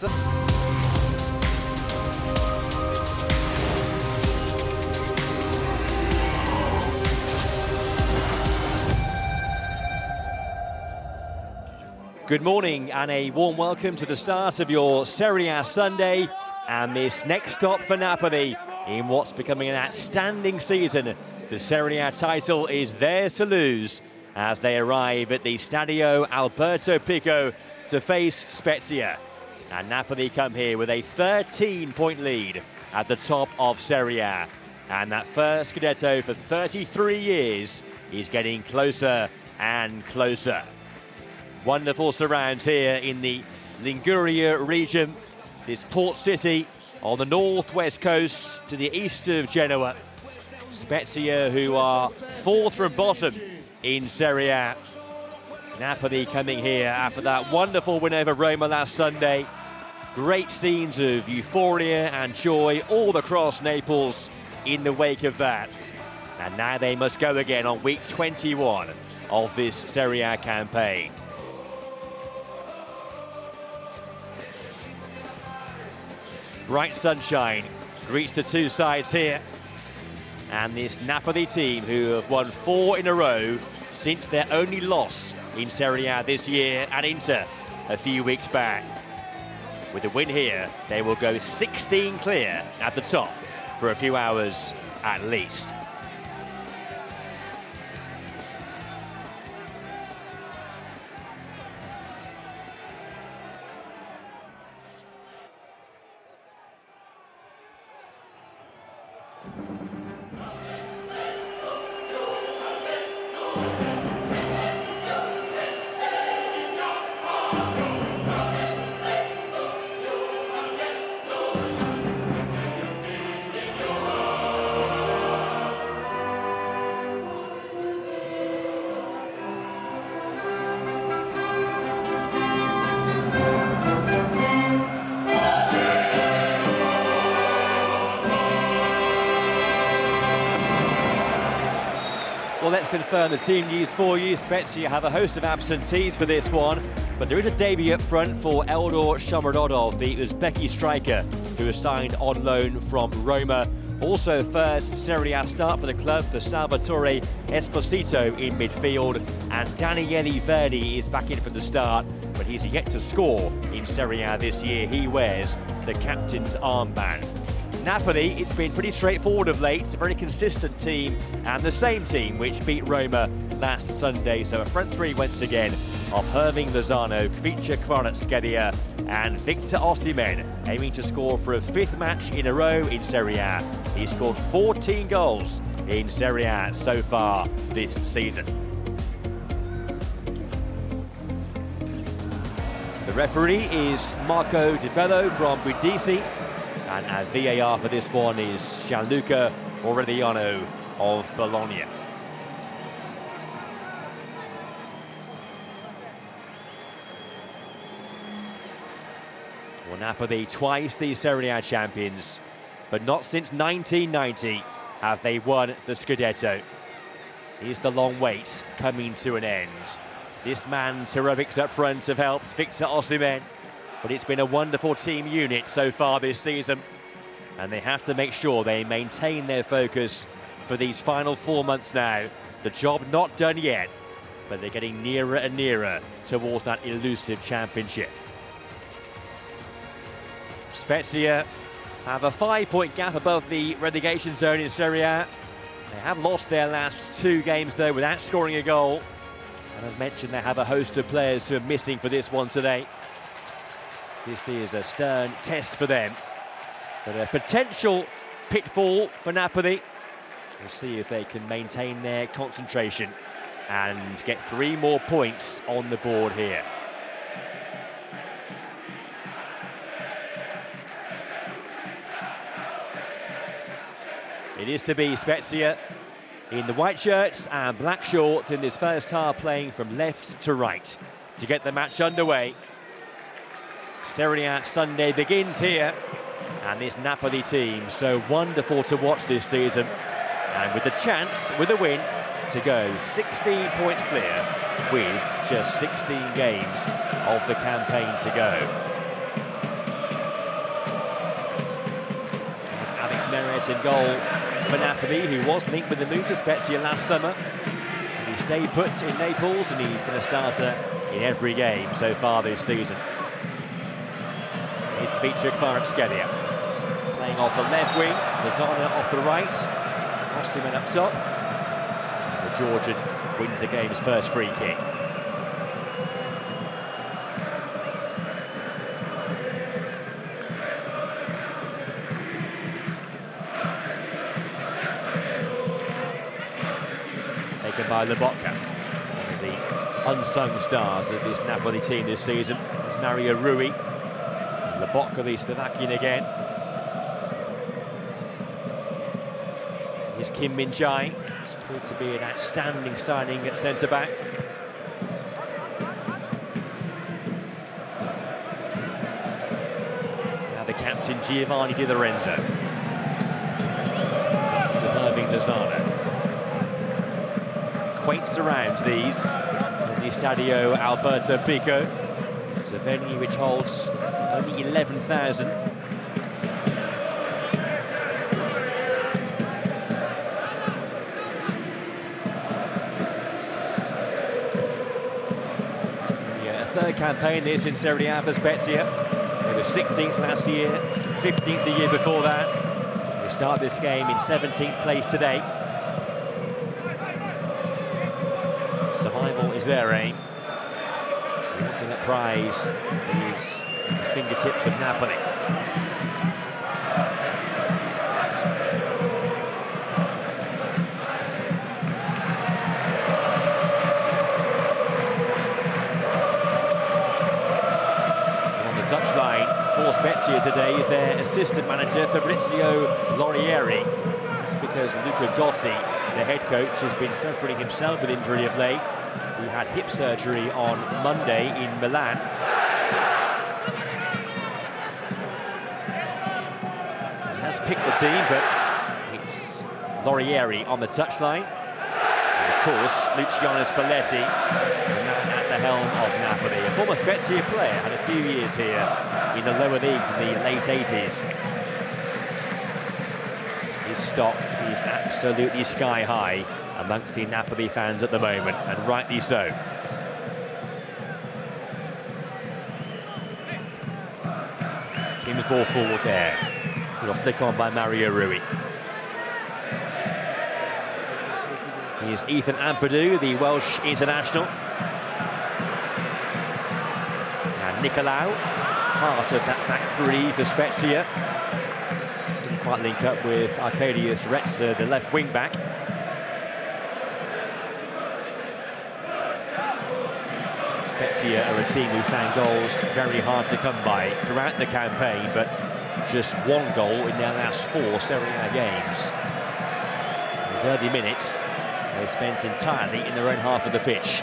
Good morning and a warm welcome to the start of your Serie A Sunday, and this next stop for Napoli in what's becoming an outstanding season. The Serie A title is theirs to lose as they arrive at the Stadio Alberto Pico to face Spezia. And Napoli come here with a 13-point lead at the top of Serie A. And that first Scudetto for 33 years is getting closer and closer. Wonderful surrounds here in the Liguria region, this port city on the northwest coast to the east of Genoa. Spezia, who are fourth from bottom in Serie A. Napoli coming here after that wonderful win over Roma last Sunday. Great scenes of euphoria and joy all across Naples in the wake of that. And now they must go again on week 21 of this Serie A campaign. Bright sunshine greets the two sides here. And this Napoli team, who have won 4 in a row since their only loss in Serie A this year at Inter a few weeks back. With a win here, they will go 16 clear at the top for a few hours at least. Well, let's confirm the team news for you. Spezia have a host of absentees for this one, but there is a debut up front for Eldor Shomurodov, the Uzbeki striker who was signed on loan from Roma. Also first Serie A start for the club for Salvatore Esposito in midfield, and Daniele Verdi is back in for the start, but he's yet to score in Serie A this year. He wears the captain's armband. Napoli, it's been pretty straightforward of late. It's a very consistent team, and the same team which beat Roma last Sunday. So a front three once again of Hirving Lozano, Kvicha Kvaratskhelia and Victor Osimhen, aiming to score for a 5th match in a row in Serie A. He's scored 14 goals in Serie A so far this season. The referee is Marco Di Bello from Brindisi. And as VAR for this one is Gianluca Aureliano of Bologna. Well, Napoli twice the Serie A champions, but not since 1990 have they won the Scudetto. Is the long wait coming to an end? This man's heroics up front have helped Victor Osimhen, but it's been a wonderful team unit so far this season, and they have to make sure they maintain their focus for these final 4 months now. The job not done yet, but they're getting nearer and nearer towards that elusive championship. Spezia have a 5-point gap above the relegation zone in Serie A. They have lost their last 2 games though without scoring a goal, and as mentioned, they have a host of players who are missing for this one today. This is a stern test for them, but a potential pitfall for Napoli. We'll see if they can maintain their concentration and get 3 more points on the board here. It is to be Spezia in the white shirts and black shorts in this first half, playing from left to right to get the match underway. Serie A Sunday begins here, and this Napoli team so wonderful to watch this season, and with the chance, with a win, to go 16 points clear with just 16 games of the campaign to go. merit in goal for Napoli, who was linked with the move to Spezia last summer. He stayed put in Naples, and he's been a starter in every game so far this season. Here's Spezia, playing off the left wing, Lozano off the right, Osimhen up top. The Georgian wins the game's first free kick. Taken by Lobotka, one of the unsung stars of this Napoli team this season. It's Mario Rui. Lobotka, the Slovakian again. Here's Kim Min-jae. It's proved to be an outstanding signing at centre-back. Now the captain, Giovanni Di Lorenzo. Irving Lozano. Quaint surrounds these in the Stadio Alberto Pico. It's a venue which holds only 11,000. Yeah, a third campaign this in Serie A for Spezia. They were 16th last year, 15th the year before that. They start this game in 17th place today. Survival is their aim. The ultimate prize is the fingertips of Napoli. On the touchline for Spezia today is their assistant manager Fabrizio Lorieri. That's because Luca Gossi, the head coach, has been suffering himself with injury of late. He had hip surgery on Monday in Milan. He has picked the team, but it's Lorieri on the touchline. And of course, Luciano Spalletti, the man at the helm of Napoli. A former Spezia player, had a few years here in the lower leagues in the late 80s. His stock is absolutely sky high amongst the Napoli fans at the moment, and rightly so. Kim's ball forward there. Got a flick on by Mario Rui. Here's Ethan Ampadu, the Welsh international. And Nicolau, part of that back three for Spezia. Didn't quite link up with Arkadiusz Retzer, the left wing back. Spezia are a team who found goals very hard to come by throughout the campaign, but just one goal in their last 4 Serie A games. These early minutes they spent entirely in their own half of the pitch.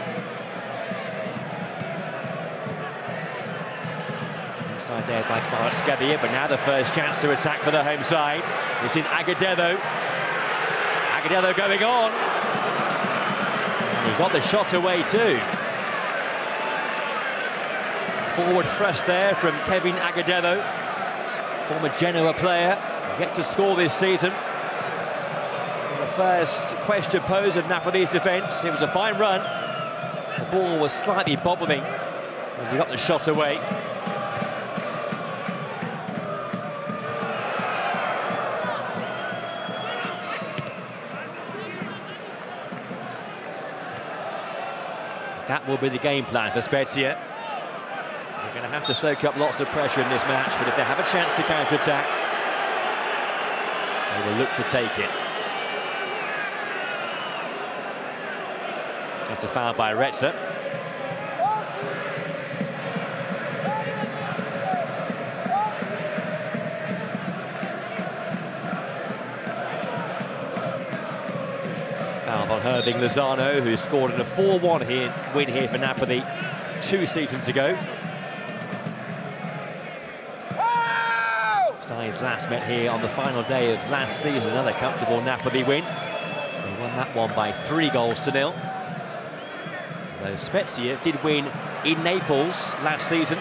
Inside there by Kvaratskhelia, but now the first chance to attack for the home side. This is Agudelo. Agudelo going on. And he got the shot away too. Forward thrust there from Kevin Agudelo, former Genoa player, yet to score this season. The first question posed of Napoli's defence, it was a fine run. The ball was slightly bobbling as he got the shot away. That will be the game plan for Spezia. They're going to have to soak up lots of pressure in this match, but if they have a chance to counter-attack, they will look to take it. That's a foul by Retzer. Foul on Irving Lozano, who scored in a 4-1 win here for Napoli 2 seasons ago. Sides last met here on the final day of last season, another comfortable Napoli win. They won that one by 3-0. Though Spezia did win in Naples last season.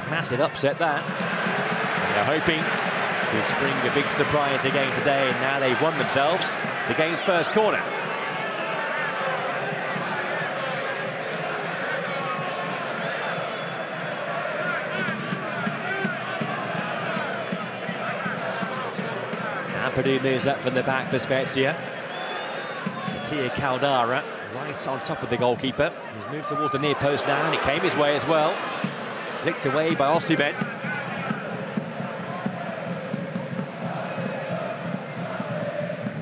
Massive upset that. And they're hoping to spring a big surprise again today, and now they've won themselves the game's first corner. Napoli moves up from the back for Spezia. Mattia Caldara right on top of the goalkeeper. He's moved towards the near post now, and it came his way as well. Flicked away by Osimhen.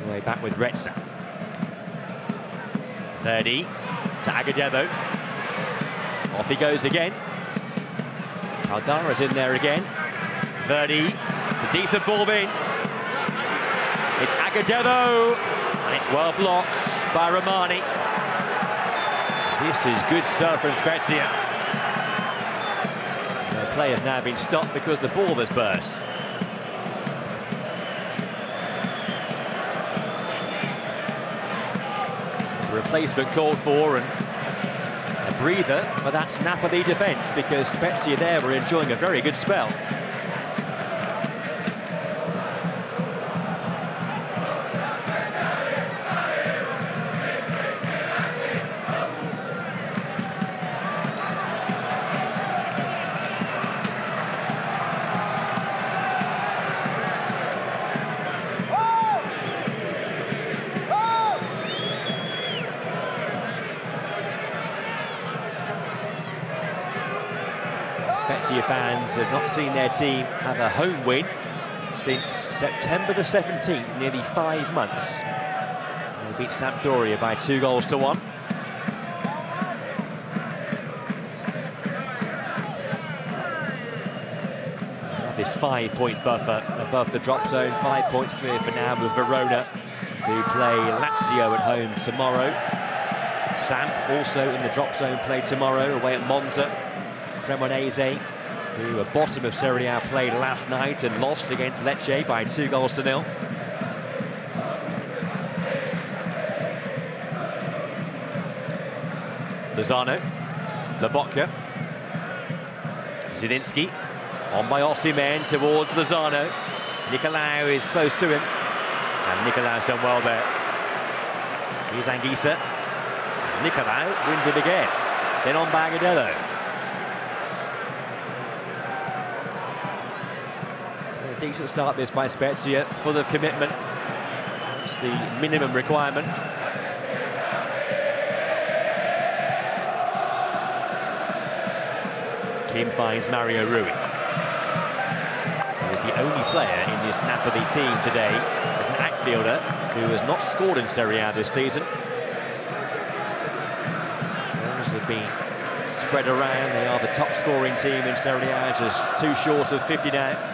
Way back with Retza. Verdi to Agudelo. Off he goes again. Caldara's in there again. Verdi, it's a decent ball in. It's Agudelo, and it's well blocked by Romani. This is good stuff from Spezia. The play has now been stopped because the ball has burst. The replacement called for, and a breather for that Napoli defence, because Spezia there were enjoying a very good spell. Spezia fans have not seen their team have a home win since September the 17th, nearly 5 months. They beat Sampdoria by 2-1. This 5-point buffer above the drop zone, 5 points clear for now with Verona, who play Lazio at home tomorrow. Samp also in the drop zone, play tomorrow away at Monza. Cremonese, who were bottom of Serie A, played last night and lost against Lecce by 2-0. Lozano, Lobotka, Zielinski, on by Osimhen towards Lozano. Nicolau is close to him, and Nicolau's done well there. Here's Anguissa. Nicolau wins it again, then on by Agudelo. A decent start this by Spezia, full of commitment. It's the minimum requirement. Kim finds Mario Rui. He is the only player in this Napoli team today as an outfielder who has not scored in Serie A this season. Goals have been spread around. They are the top scoring team in Serie A, just 2 short of 50 now.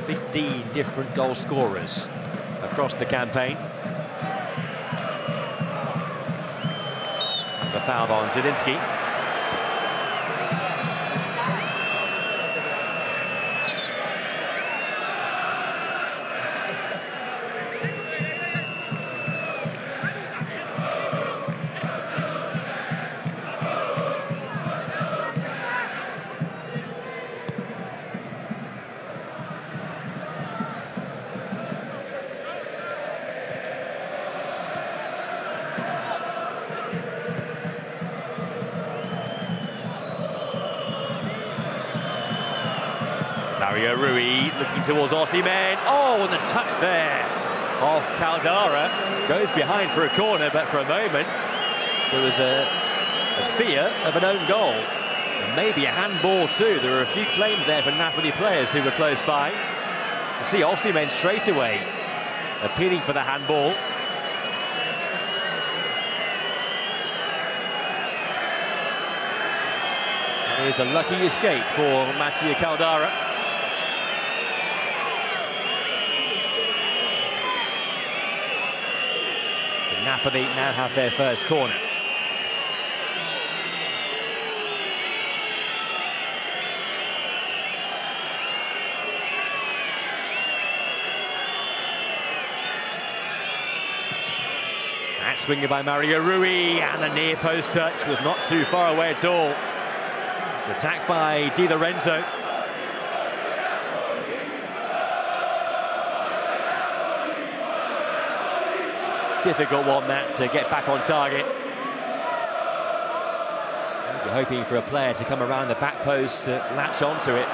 15 different goal scorers across the campaign. There's a foul on Zielinski. Mario Rui looking towards Osimhen. Oh, and the touch there off Caldara. Goes behind for a corner, but for a moment there was a fear of an own goal. And maybe a handball too. There were a few claims there for Napoli players who were close by. You see Osimhen straight away appealing for the handball. And here's a lucky escape for Mattia Caldara. Napoli now have their first corner. That swinger by Mario Rui, and the near post touch was not too far away at all. It's attacked by Di Lorenzo. difficult one, that, to get back on target. You're hoping for a player to come around the back post to latch onto it.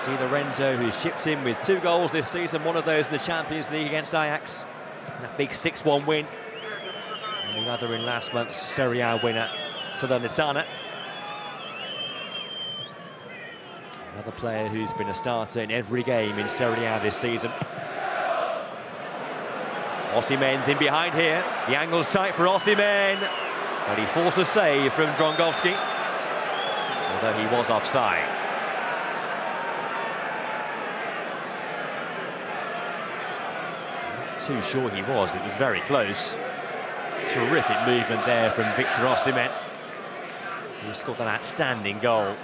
Di Lorenzo, who's chipped in with 2 goals this season, one of those in the Champions League against Ajax. That big 6-1 win. And the other in last month's Serie A winner, Salernitana. Another player who's been a starter in every game in Serie A this season. Osimhen's in behind here. The angle's tight for Osimhen. But he forced a save from Drongowski, although he was offside. Not too sure he was. It was very close. Terrific movement there from Victor Osimhen, who scored an outstanding goal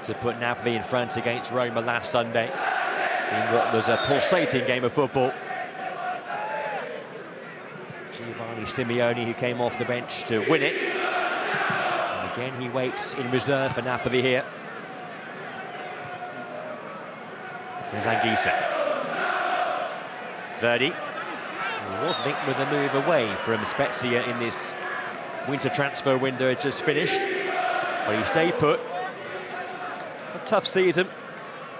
to put Napoli in front against Roma last Sunday in what was a pulsating game of football. Giovanni Simeone, who came off the bench to win it. And again, he waits in reserve for Napoli here. There's Anguissa. Verdi. He was linked with a move away from Spezia in this winter transfer window it just finished, but he stayed put. A tough season,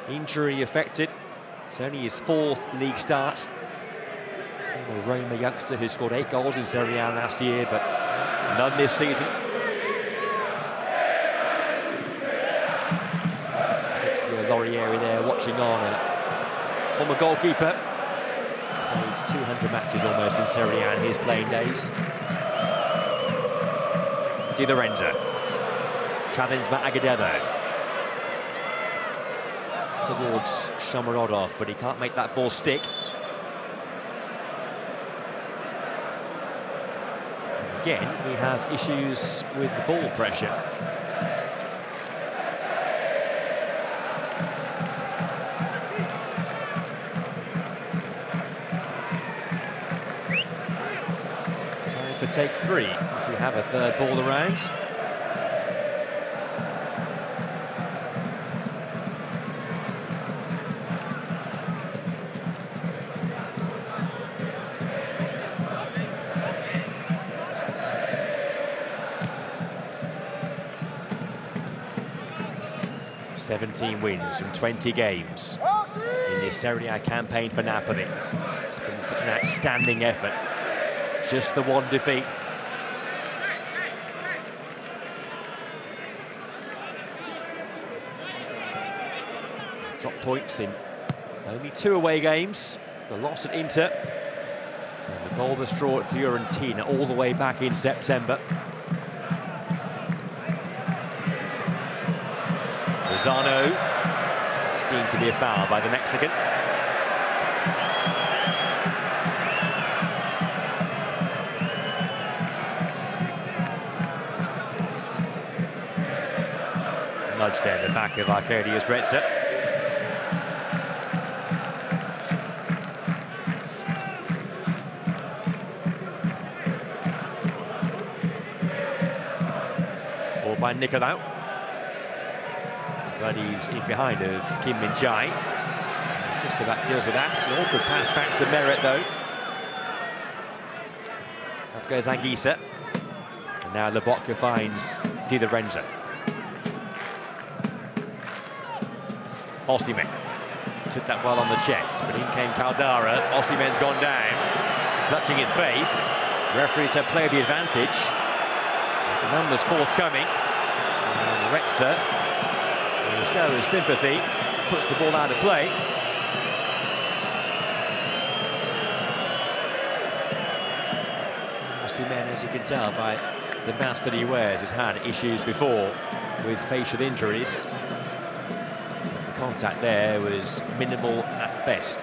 injury affected. It's only his 4th league start. A Roma youngster who scored 8 goals in Serie A last year, but none this season. It's Laurieri there watching on. Former goalkeeper. Played 200 matches almost in Serie A in his playing days. Di Lorenzo. Challenged by Agudelo. Towards Shomurodov, but he can't make that ball stick. And again, we have issues with the ball pressure. Time for take 3, if we have a third ball around. "17 wins from 20 games in this Serie A campaign for Napoli. It's been such an outstanding effort. Just the 1 defeat. Dropped points in only 2 away games. The loss at Inter, and the goal, the straw at Fiorentina, all the way back in September. Lozano, it's deemed to be a foul by the Mexican. Nudge there in the back of Arkadiusz Retzer. Forward by Nicolau. He's in behind of Kim Min-jae. Just about deals with that. An awkward pass back to Meret, though. Up goes Anguissa. And now Lobotka finds Di Lorenzo. Osimhen took that well on the chest, but in came Caldara. Osimhen's gone down, clutching his face. Referees have played the advantage. The numbers forthcoming. And Retzer, to show his sympathy, puts the ball out of play. Osimhen, as you can tell by the mask that he wears, has had issues before with facial injuries. The contact there was minimal at best.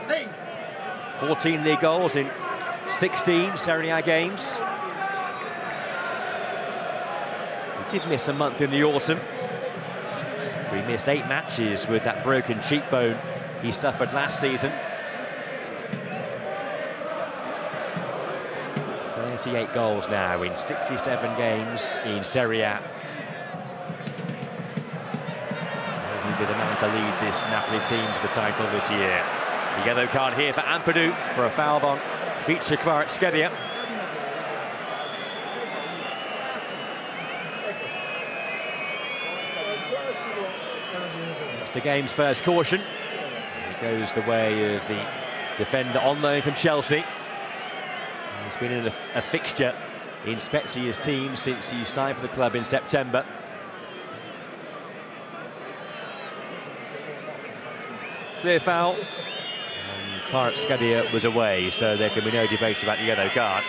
Hey. 14 league goals in 16 Serie A games. He did miss a month in the autumn. We missed 8 matches with that broken cheekbone he suffered last season. 38 goals now in 67 games in Serie A. He'll be the man to lead this Napoli team to the title this year. The yellow card here for Ampadu for a foul on feature Kvaratskhelia. That's the game's first caution. It goes the way of the defender on loan from Chelsea. He's been in a fixture in Spezia's team since he signed for the club in September. Clear foul. And Kvaratskhelia was away, so there can be no debate about the yellow card.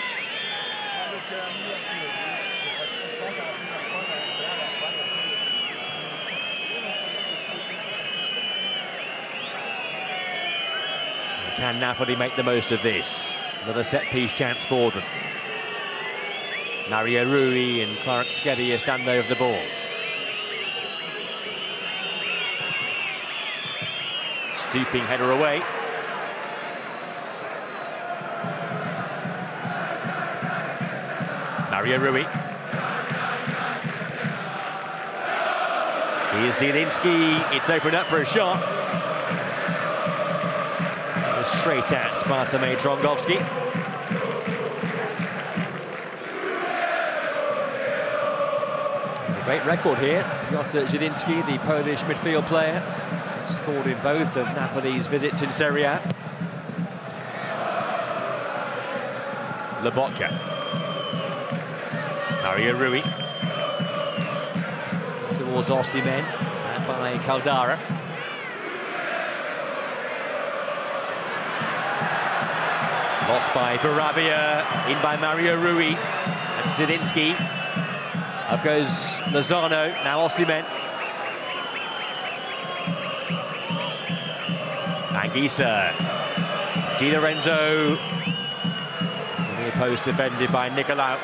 Can Napoli make the most of this? Another set-piece chance for them. Mario Rui and Kvaratskhelia stand over the ball. Stooping header away. Mario Rui. Here's Zielinski. It's opened up for a shot. Straight at Sparta-made Drongowski. There's a great record here. Piotr Zielinski, the Polish midfield player, scored in both of Napoli's visits in Serie A. Lobotka. Mario Rui. Towards Osimhen. Tapped by Caldara. Lost by Barabia, in by Mario Rui and Zielinski. Up goes Lozano, now Osimhen. Anguissa. Di Lorenzo. Near post defended by Nicolau.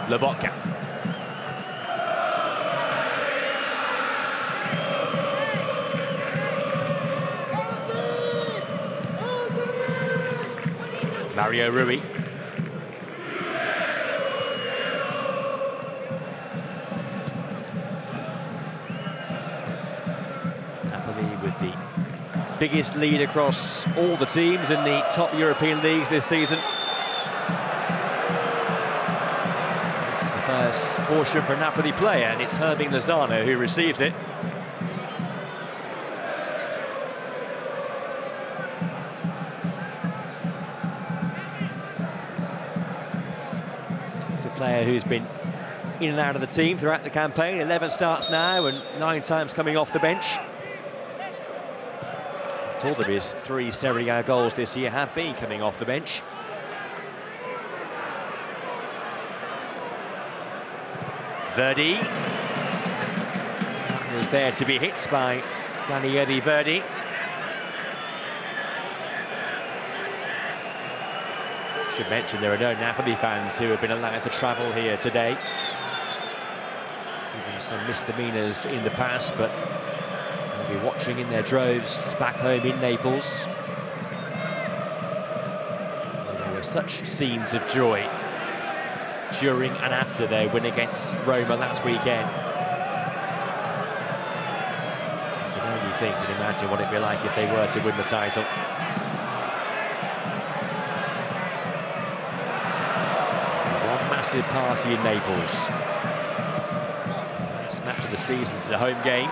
Lobotka. Mario Rui. Napoli with the biggest lead across all the teams in the top European leagues this season. This is the first caution for a Napoli player, and it's Hirving Lozano who receives it. He's a player who's been in and out of the team throughout the campaign. 11 starts now and 9 times coming off the bench. All of his 3 Serie A goals this year have been coming off the bench. Verdi was there to be hit by Daniele Verdi. Should mention there are no Napoli fans who have been allowed to travel here today. Even some misdemeanors in the past, but they'll be watching in their droves back home in Naples. And there were such scenes of joy during and after their win against Roma last weekend. You can only think and imagine what it'd be like if they were to win the title. Massive party in Naples. Last match of the season is a home game.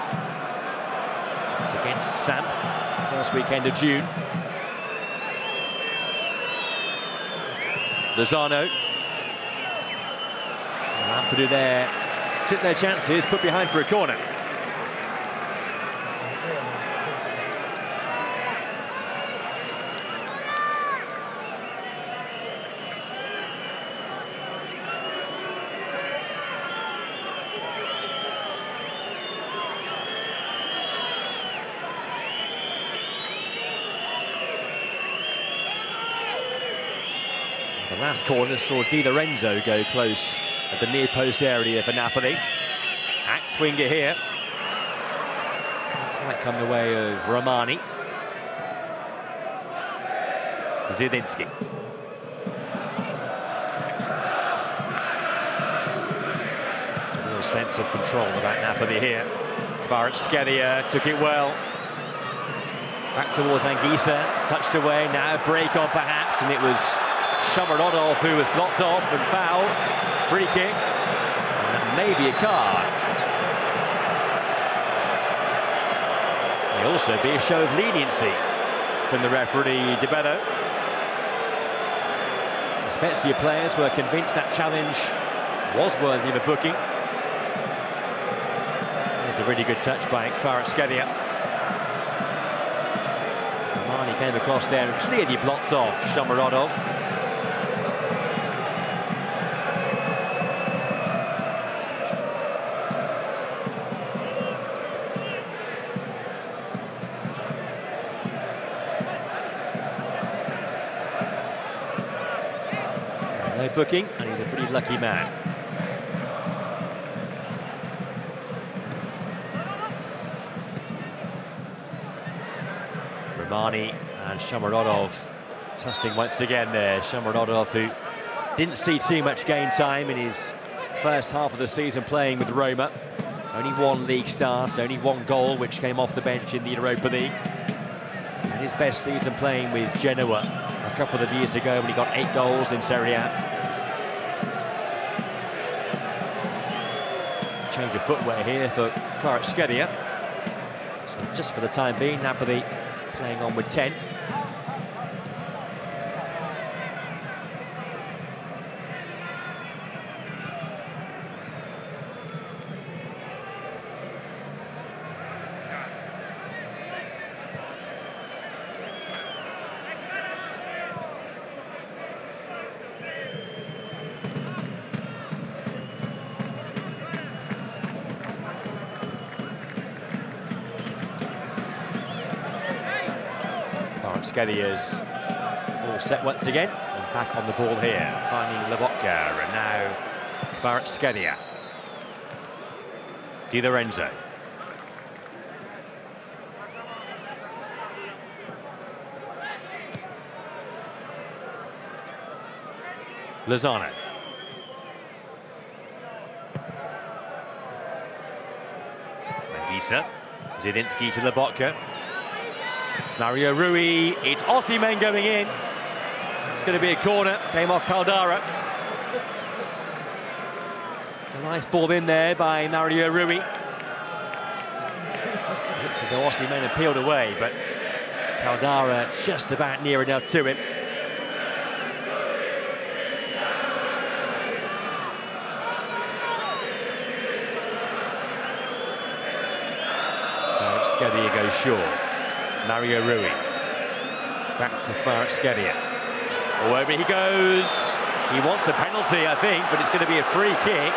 It's against Sam, first weekend of June. Lozano. Ampadu there, took their chances, put behind for a corner. The last corner saw Di Lorenzo go close at the near post area for Napoli. Axe swinger here. Might come the way of Romani. Zielinski. A real sense of control about Napoli here. Kvaratskhelia took it well. Back towards Anguissa, touched away, now a break on perhaps, and it was Shomurodov who was blocked off and fouled. Free kick, and maybe a card. May also be a show of leniency from the referee, Di Bello. The Spezia players were convinced that challenge was worthy of a booking. There's the really good touch by Kvaratskhelia. Romani came across there and clearly blocked off Shomurodov. No booking, and he's a pretty lucky man. Romani and Shomurodov tussling once again there. Shomurodov, who didn't see too much game time in his first half of the season playing with Roma. Only one league start, only one goal, which came off the bench in the Europa League. And his best season playing with Genoa a couple of years ago when he got 8 goals in Serie A. Change of footwear here for Kvaratskhelia. So just for the time being, Napoli playing on with 10. Skelia's all set once again, and back on the ball here, finding Lobotka, and now Kvaratskhelia. Di Lorenzo. Lozano. Anguissa. Zielinski to Lobotka. It's Mario Rui, it's Osimhen going in. It's going to be a corner, came off Caldara. A nice ball in there by Mario Rui. Looks as though Osimhen had peeled away, but Caldara just about near enough to him. Kvaratskhelia goes short. Mario Rui, back to Kvaratskhelia. Over he goes. He wants a penalty, I think, but it's going to be a free kick.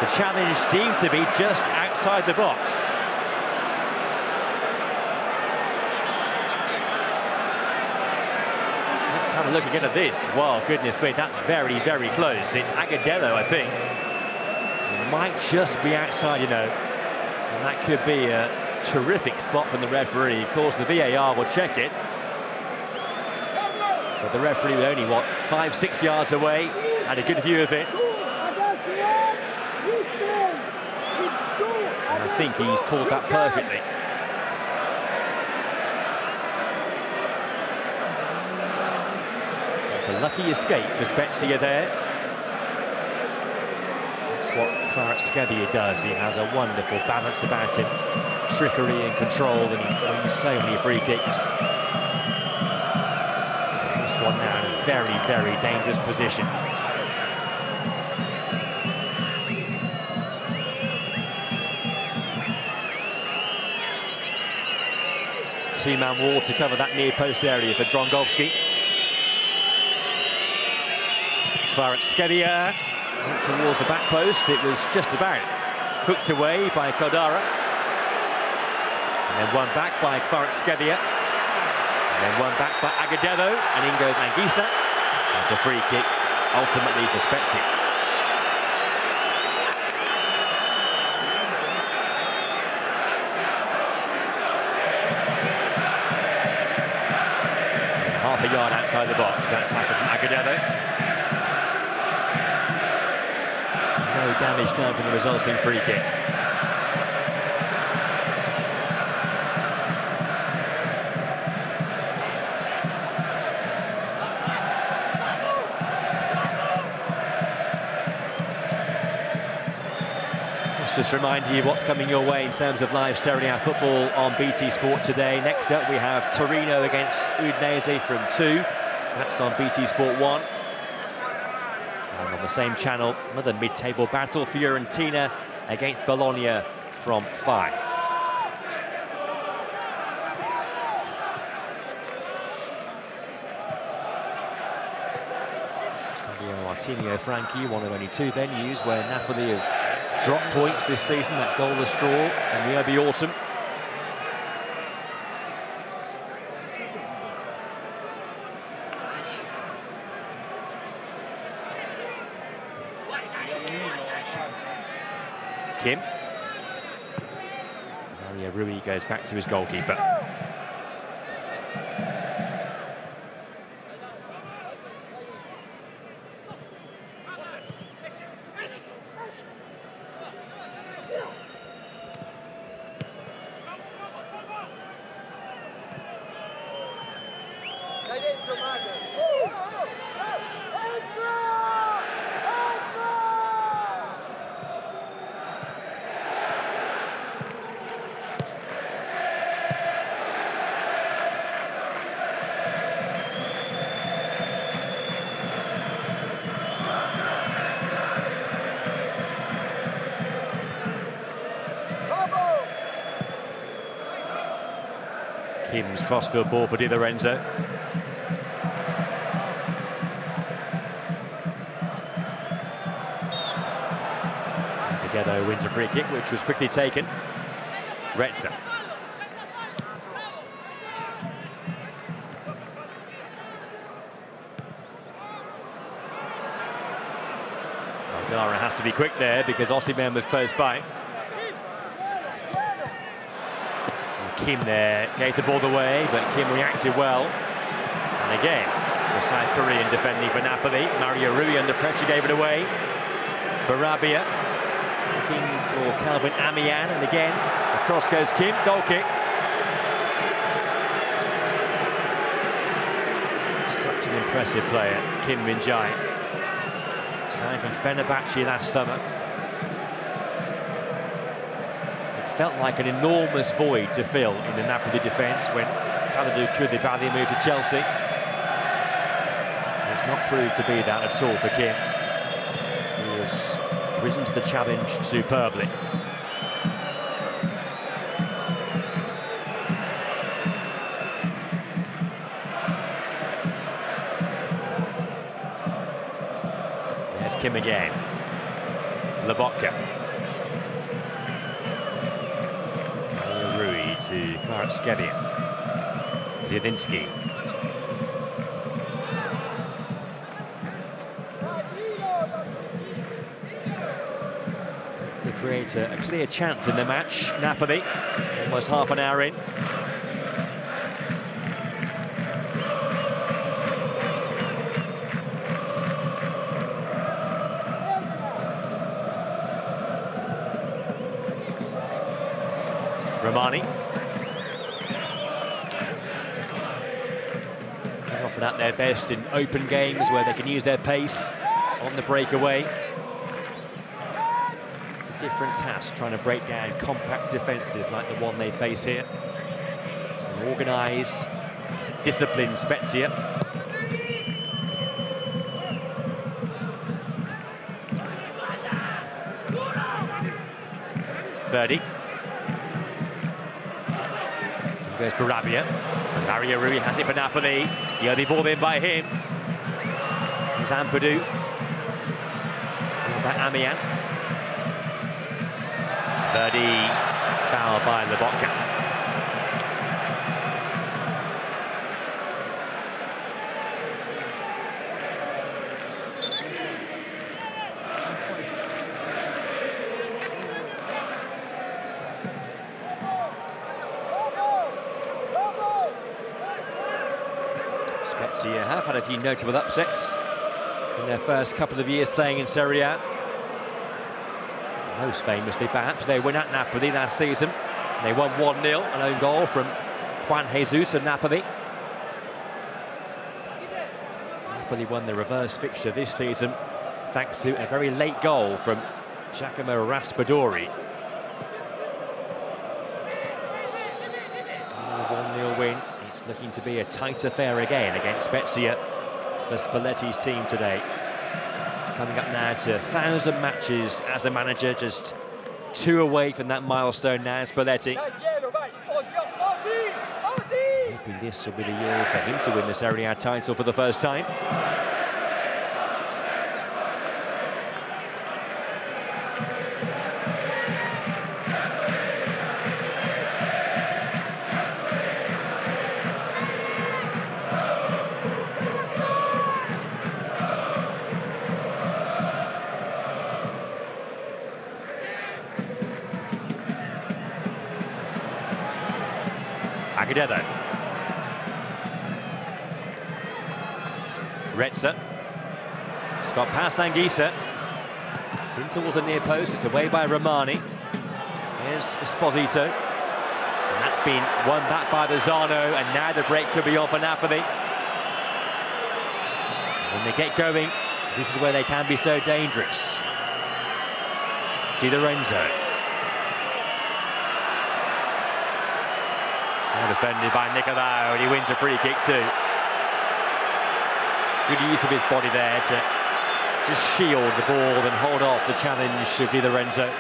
The challenge seemed to be just outside the box. Let's have a look again at this. Wow, goodness me, that's very, very close. It's Agudelo, I think. It might just be outside, you know, and that could be a terrific spot from the referee. Of course, the VAR will check it, but the referee was only, what, 5-6 yards away, had a good view of it. And I think he's called that perfectly. That's a lucky escape for Spezia there. That's what Kvaratskhelia does. He has a wonderful balance about him, trickery and control, and he wins so many free kicks. And this one now in a very, very dangerous position. Two-man wall to cover that near post area for Drongowski. Kvaratskhelia went towards the back post. It was just about hooked away by Caldara. And then one back by Kvaratskhelia. And then one back by Agudelo. And in goes Anguissa. That's a free kick, ultimately for Spezia. yard outside the box. That's tackle from Agudelo. No damage done from the resulting free kick. Let's just remind you what's coming your way in terms of live Serie A football on BT Sport today. Next up we have Torino against Udinese from 2. That's on BT Sport 1. And on the same channel, another mid-table battle, Fiorentina against Bologna from 5. Stadio Artemio Franchi, one of only 2 venues where Napoli have dropped points this season, that goalless draw in the early autumn. Kim. Mario Rui goes back to his goalkeeper. Kim's crossfield ball for Di Lorenzo. Agudelo wins a free kick, which was quickly taken. Retza. Saldara has to be quick there because Osimhen was close by. Kim there gave the ball away, but Kim reacted well. And again, the South Korean defending for Napoli. Mario Rui under pressure gave it away. Barabia looking for Calvin Amian, and again, across goes Kim, goal kick. Such an impressive player, Kim Min-jae. Signed from Fenerbahce last summer. Felt like an enormous void to fill in the Napoli defence when Kalidou Koulibaly moved to Chelsea. It's not proved to be that at all for Kim. He has risen to the challenge superbly. There's Kim again. Lobotka. To Kvaratskhelia. Zielinski. To create a clear chance in the match, Napoli, almost half an hour in. Romani. They're often at their best in open games where they can use their pace on the breakaway. It's a different task trying to break down compact defences like the one they face here. Some organised, disciplined Spezia. Verdi. There's Barabia. And Mario Rui has it for Napoli. The early ball in by him. There's Ampadu. Back Amian. Verdi fouled by Lobotka. Spezia have had a few notable upsets in their first couple of years playing in Serie A. Most famously, perhaps, they won at Napoli last season. They won 1-0, an own goal from Juan Jesus of Napoli. Napoli won the reverse fixture this season thanks to a very late goal from Giacomo Raspadori. A 1-0 win. It's looking to be a tight affair again against Spezia for Spalletti's team today. Coming up now to 1,000 matches as a manager, just 2 away from that milestone now, Spalletti. Hoping this will be the year for him to win the Serie A title for the first time. Agudelo. Retzer. It's got past Anguissa. It's in towards the near post. It's away by Romani. Here's Esposito. And that's been won back by Lozano. And now the break could be on for Napoli. When they get going, this is where they can be so dangerous. Di Lorenzo. Defended by Nicolau, and he wins a free kick too. Good use of his body there to just shield the ball and hold off the challenge of Di Lorenzo.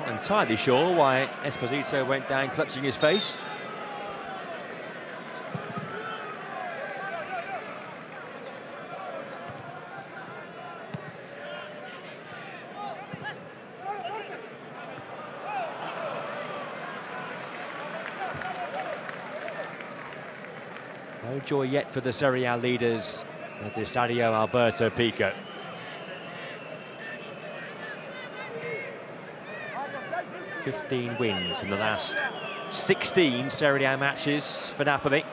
Entirely sure why Esposito went down clutching his face. No joy yet for the Serie A leaders at the Stadio Alberto Pico. 15 wins in the last 16 Serie A matches for Napoli.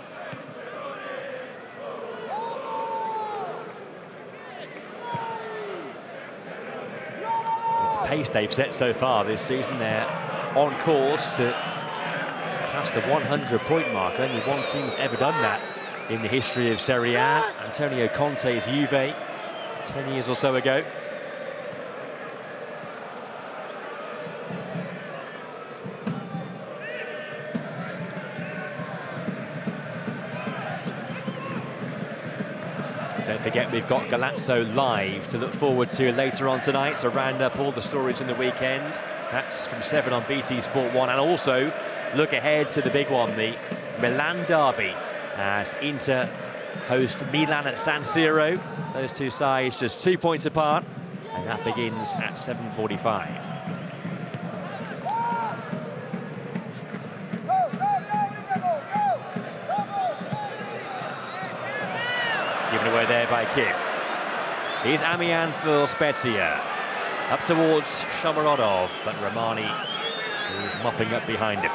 The pace they've set so far this season, they're on course to pass the 100-point mark. Only one team's ever done that in the history of Serie A. Antonio Conte's Juve, 10 years or so ago. Don't forget, we've got Galazzo live to look forward to later on tonight to round up all the stories from the weekend. That's from 7 on BT Sport 1, and also look ahead to the big one, the Milan derby, as Inter host Milan at San Siro. Those two sides just 2 points apart, and that begins at 7:45. Given away there by Kim. Here's Amian for Spezia. Up towards Shomorodov, but Romani is mopping up behind him.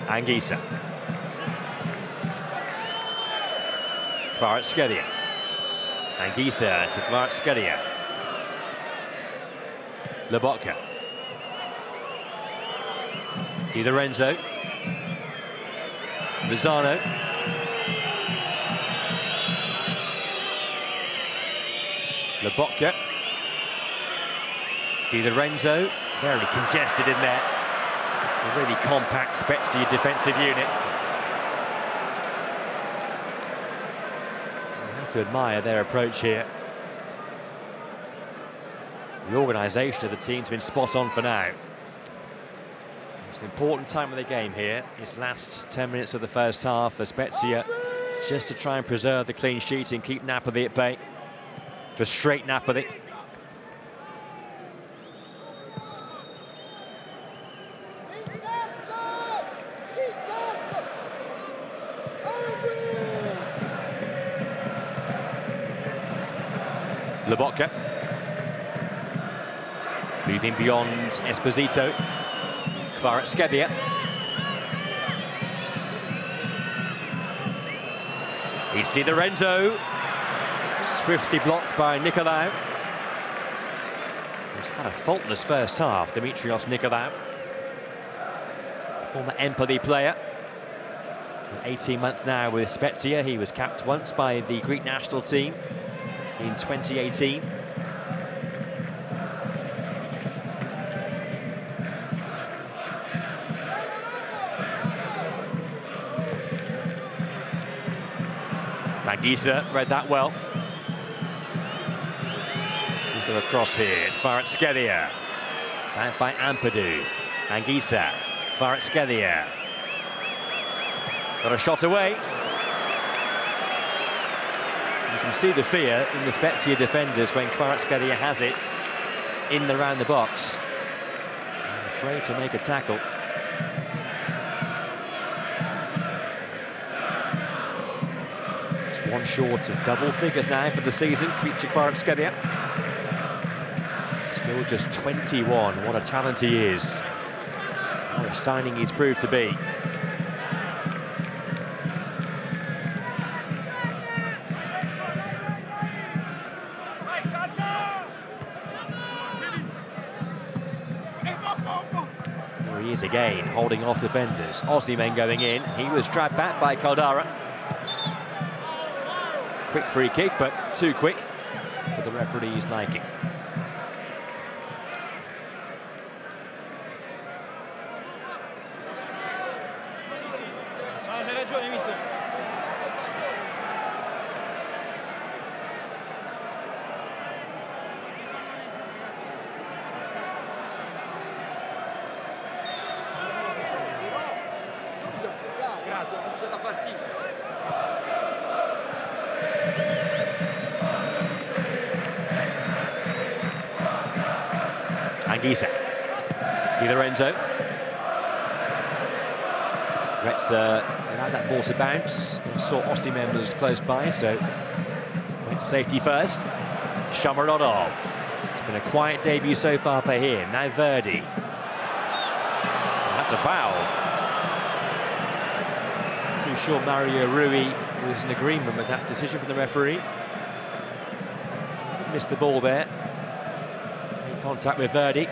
Anguissa. Kvaratskhelia. Anguissa to Kvaratskhelia. Lobotka. Di Lorenzo. Lozano. Lobotka. Di Lorenzo. Very congested in there. It's a really compact Spezia defensive unit. You have to admire their approach here. The organisation of the team's been spot on for now. It's an important time of the game here. This last 10 minutes of the first half for Spezia, just to try and preserve the clean sheet and keep Napoli at bay. frustrate Napoli. Lobotka. Moving beyond Esposito. Spezia. It's Di Lorenzo. Swiftly blocked by Nicolau. He's had a faultless first half, Dimitrios Nicolau. Former Empoli player. 18 months now with Spezia. He was capped once by the Greek national team in 2018. Manguisa read that well. Is there a cross here? It's Spezia. It's out by Ampadu. Manguisa. Spezia. Got a shot away. You can see the fear in the Spezia defenders when Spezia has it in and around the box. I'm afraid to make a tackle. One short of double figures now for the season, Spezia. Still just 21, what a talent he is. What a signing he's proved to be. There he is again, holding off defenders. Osimhen going in, he was dragged back by Caldara. Quick free kick, but too quick for the referee's liking. Manguisa. Di Lorenzo. Retzer allowed that ball to bounce. Then saw Osimhen was close by, so went safety first. Shomurodov. It's been a quiet debut so far for him. Now Verdi. And that's a foul. Not too sure Mario Rui was in agreement with that decision from the referee. Missed the ball there. Contact with Verdi.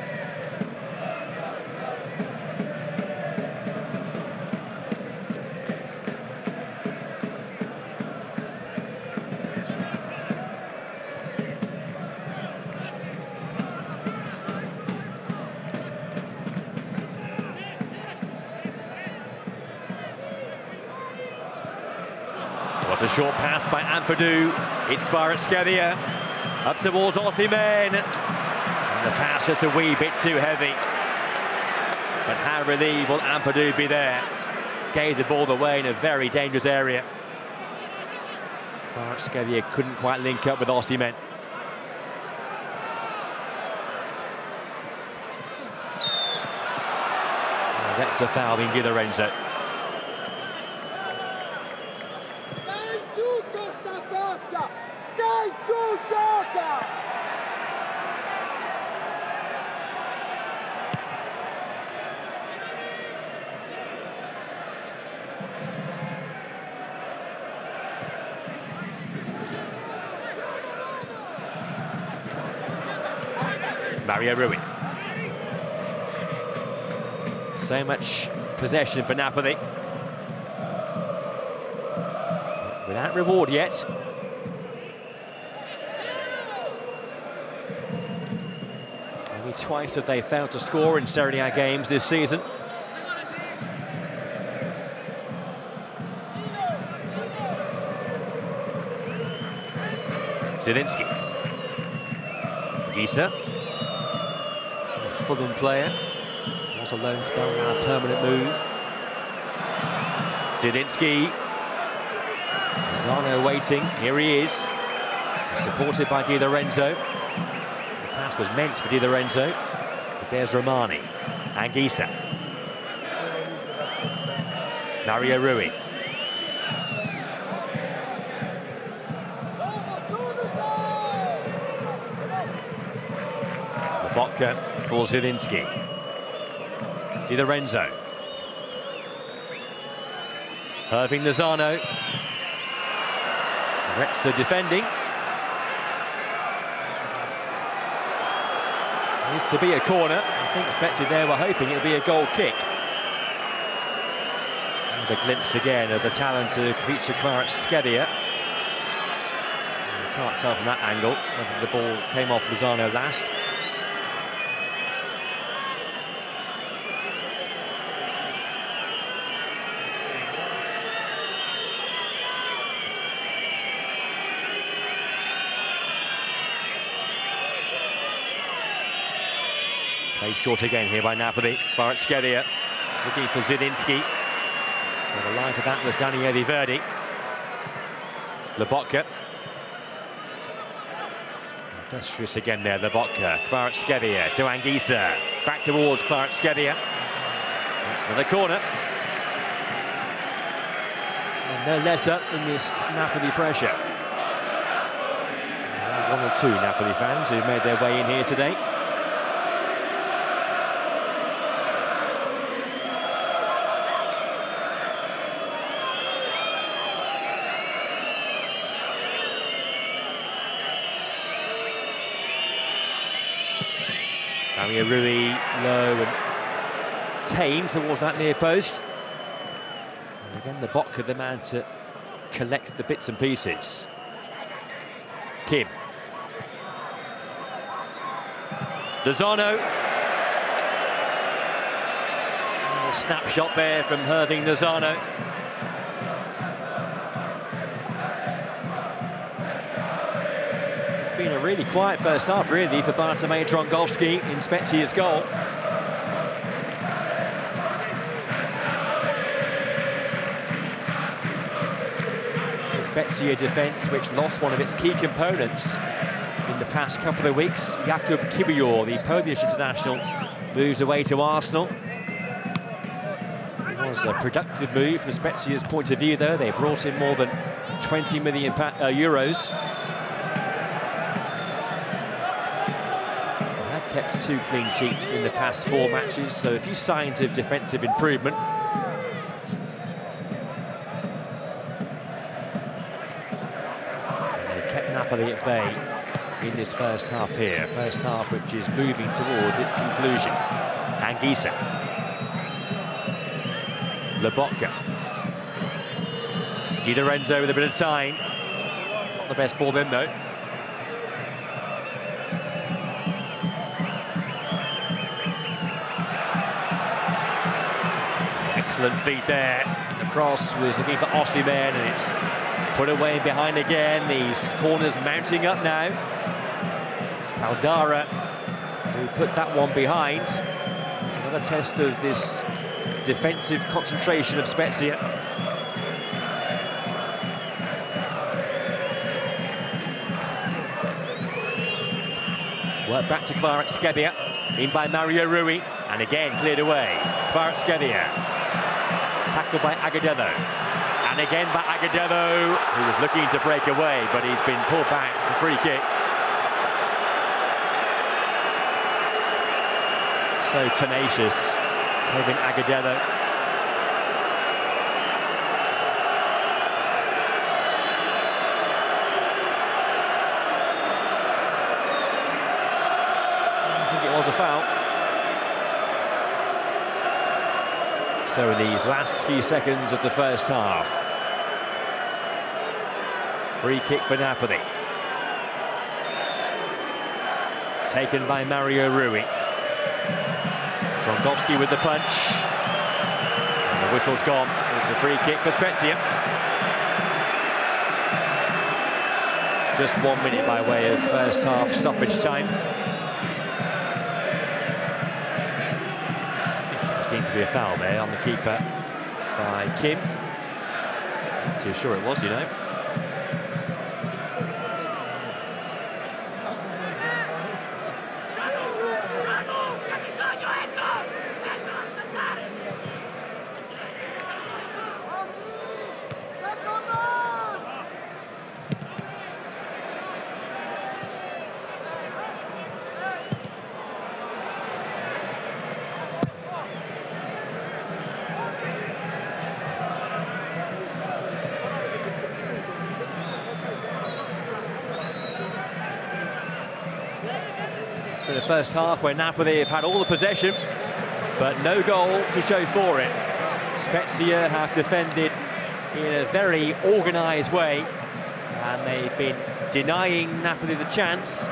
What a short pass by Ampadu. It's Spezia. Up towards Osimhen. The pass just a wee bit too heavy. But how relieved will Ampadu be there? Gave the ball away in a very dangerous area. Spezia couldn't quite link up with Osimhen. That's a foul in Di Lorenzo. Mario Rui. So much possession for Napoli. Without reward yet. Only twice have they failed to score in Serie A games this season. Zielinski. Gisa. Fulham player. Was a loan spell, now a permanent move. Zielinski. Zano waiting. Here he is. Supported by Di Lorenzo. The pass was meant for Di Lorenzo. But there's Romani. Anguissa. Mario Rui. Lobotka for Zielinski. Di Lorenzo. Irving Lozano. Retzer defending. Needs to be a corner. I think Spezia there were hoping it would be a goal kick. And a glimpse again of the talented creature Kvaratskhelia. You can't tell from that angle whether the ball came off Lozano last. Played short again here by Napoli. Kvaratskhelia looking for Zielinski. Well, the line to that was Daniele Verdi. Lobotka. Industrious again there, Lobotka. Kvaratskhelia to Anguissa. Back towards Kvaratskhelia. It's another corner. And no letter in this Napoli pressure. One or two Napoli fans who've made their way in here today. Mario Rui low and tame towards that near post. And again, Lobotka, the man to collect the bits and pieces. Kim. Lozano. A snapshot there from Irving Lozano. Been a really quiet first half, really, for Bartłomiej Drągowski in Spezia's goal. The Spezia defence, which lost one of its key components in the past couple of weeks. Jakub Kiwior, the Polish international, moves away to Arsenal. It was a productive move from Spezia's point of view, though. They brought in more than 20 million euros. Kept 2 clean sheets in the past 4 matches, so a few signs of defensive improvement. And they've kept Napoli at bay in this first half here. First half which is moving towards its conclusion. Anguissa. Lobotka. Di Lorenzo with a bit of time. Not the best ball then, though. Excellent feet there. The cross was looking for Osimhen, and it's put away behind again. These corners mounting up now. It's Caldara who put that one behind. It's another test of this defensive concentration of Spezia. Work back to Kvaratskhelia, in by Mario Rui, and again cleared away. Kvaratskhelia. Tackled by Agudelo, and again by Agudelo, who was looking to break away, but he's been pulled back to free kick. So tenacious, Kevin Agudelo. I think it was a foul. So in these last few seconds of the first half, free kick for Napoli. Taken by Mario Rui. Drągowski with the punch. And the whistle's gone. It's a free kick for Spezia. Just 1 minute by way of first half stoppage time. Seemed to be a foul there on the keeper by Kim. Not too sure it was, you know. the first half where Napoli have had all the possession, but no goal to show for it. Spezia have defended in a very organised way, and they've been denying Napoli the chance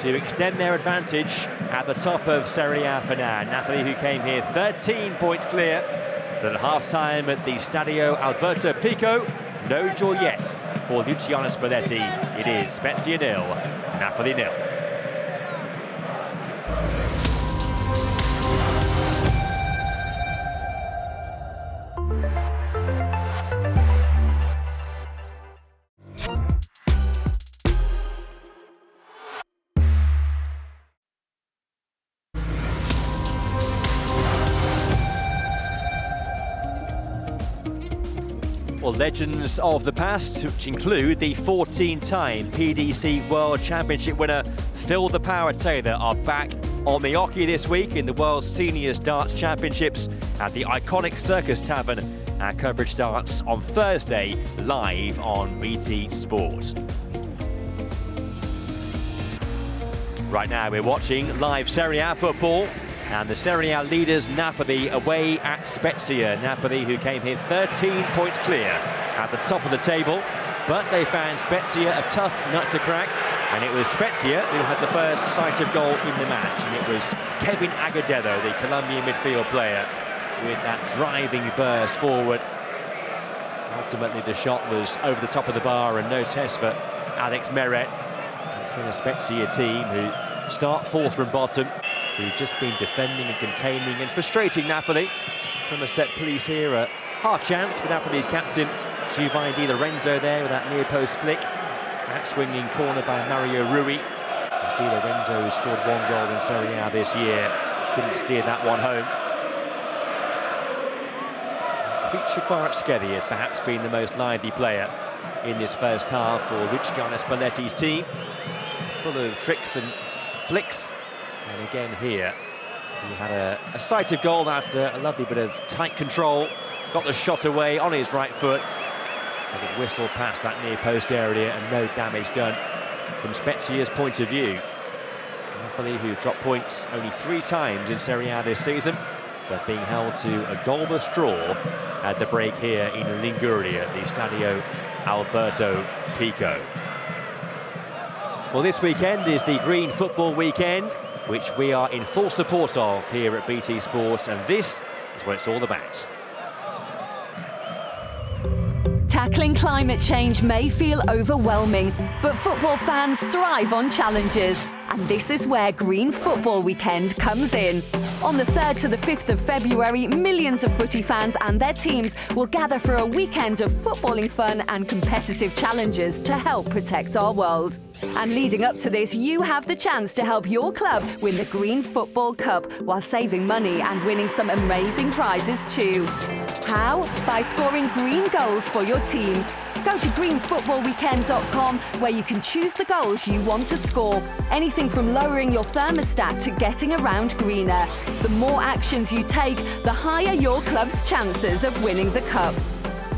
to extend their advantage at the top of Serie A for now. Napoli, who came here 13 points clear, but at half-time at the Stadio Alberto Pico, no joy yet for Luciano Spalletti. It is Spezia 0, Napoli 0. Well, legends of the past, which include the 14-time PDC World Championship winner Phil the Power Taylor, are back on the Oki this week in the World Seniors Darts Championships at the iconic Circus Tavern. Our coverage starts on Thursday, live on BT Sport. Right now we're watching live Serie A football, and the Serie A leaders Napoli away at Spezia. Napoli, who came here 13 points clear at the top of the table, but they found Spezia a tough nut to crack, and it was Spezia who had the first sight of goal in the match, and it was Kevin Agudelo, the Colombian midfield player, with that driving burst forward. Ultimately the shot was over the top of the bar and no test for Alex Meret. It's been a Spezia team who start fourth from bottom, who've just been defending and containing and frustrating Napoli. From a set piece here, a half chance for Napoli's captain Giovanni Di Lorenzo there with that near post flick. That swinging corner by Mario Rui. Di Lorenzo scored one goal in Serie A this year, couldn't steer that one home. Vicha Kvaratskhelia has perhaps been the most lively player in this first half for Luciano Spalletti's team, full of tricks and flicks. And again here, he had a sight of goal after a lovely bit of tight control, got the shot away on his right foot, and it whistled past that near post area and no damage done from Spezia's point of view. Napoli, who dropped points only 3 times in Serie A this season, but being held to a goalless draw at the break here in Liguria, the Stadio Alberto Pico. Well, this weekend is the Green Football Weekend, which we are in full support of here at BT Sports, and this is what it's all about. Tackling climate change may feel overwhelming, but football fans thrive on challenges. And this is where Green Football Weekend comes in. On the 3rd to the 5th of February, millions of footy fans and their teams will gather for a weekend of footballing fun and competitive challenges to help protect our world. And leading up to this, you have the chance to help your club win the Green Football Cup while saving money and winning some amazing prizes too. How? By scoring green goals for your team. Go to greenfootballweekend.com where you can choose the goals you want to score. Anything from lowering your thermostat to getting around greener. The more actions you take, the higher your club's chances of winning the cup.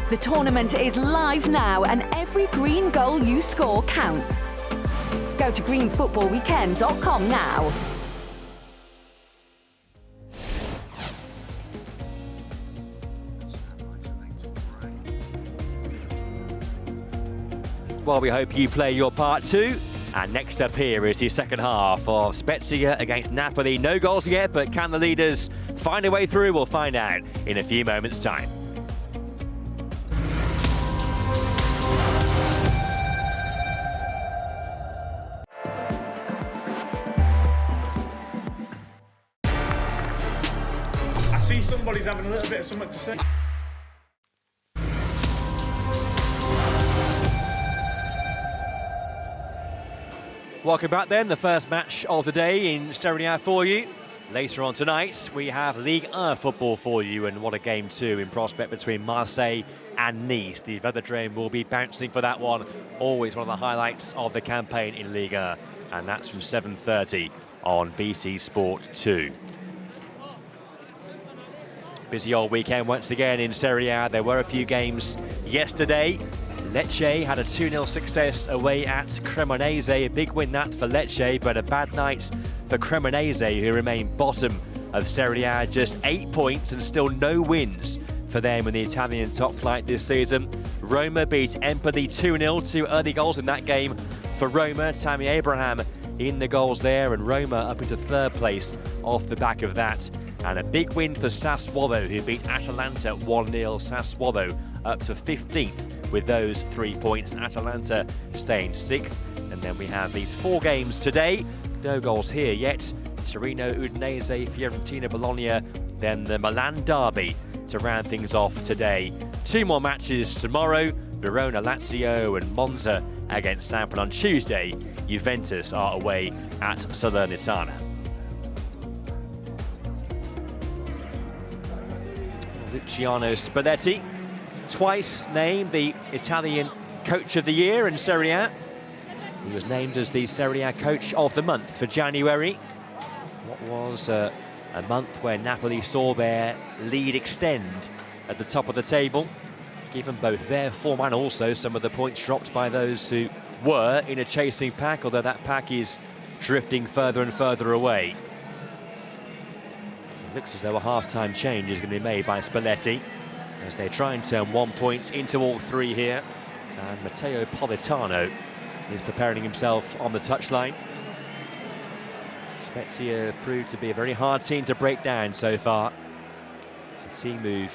The tournament is live now and every green goal you score counts. Go to greenfootballweekend.com now. Well, we hope you play your part too. And next up here is the second half of Spezia against Napoli. No goals yet, but can the leaders find a way through? We'll find out in a few moments' time. I see somebody's having a little bit of something to say. Welcome back then, the first match of the day in Serie A for you. Later on tonight, we have Ligue 1 football for you, and what a game too in prospect between Marseille and Nice. The Velodrome will be bouncing for that one. Always one of the highlights of the campaign in Ligue 1, and that's from 7:30 on BT Sport 2. Busy old weekend once again in Serie A. There were a few games yesterday. Lecce had a 2-0 success away at Cremonese, a big win that for Lecce, but a bad night for Cremonese, who remain bottom of Serie A, just 8 points and still no wins for them in the Italian top flight this season. Roma beat Empoli 2-0, 2 early goals in that game for Roma. Tammy Abraham in the goals there, and Roma up into third place off the back of that. And a big win for Sassuolo, who beat Atalanta 1-0. Sassuolo up to 15th with those 3 points. Atalanta staying 6th. And then we have these 4 games today. No goals here yet. Torino, Udinese, Fiorentina, Bologna, then the Milan derby to round things off today. 2 more matches tomorrow. Verona, Lazio and Monza against Sample on Tuesday. Juventus are away at Salernitana. Luciano Spalletti, twice named the Italian Coach of the Year in Serie A. He was named as the Serie A Coach of the Month for January. What was a month where Napoli saw their lead extend at the top of the table, given both their form and also some of the points dropped by those who were in a chasing pack, although that pack is drifting further and further away. It looks as though a half-time change is going to be made by Spalletti as they try and turn 1 point into all 3 here. And Matteo Politano is preparing himself on the touchline. Spezia proved to be a very hard team to break down so far. The team who've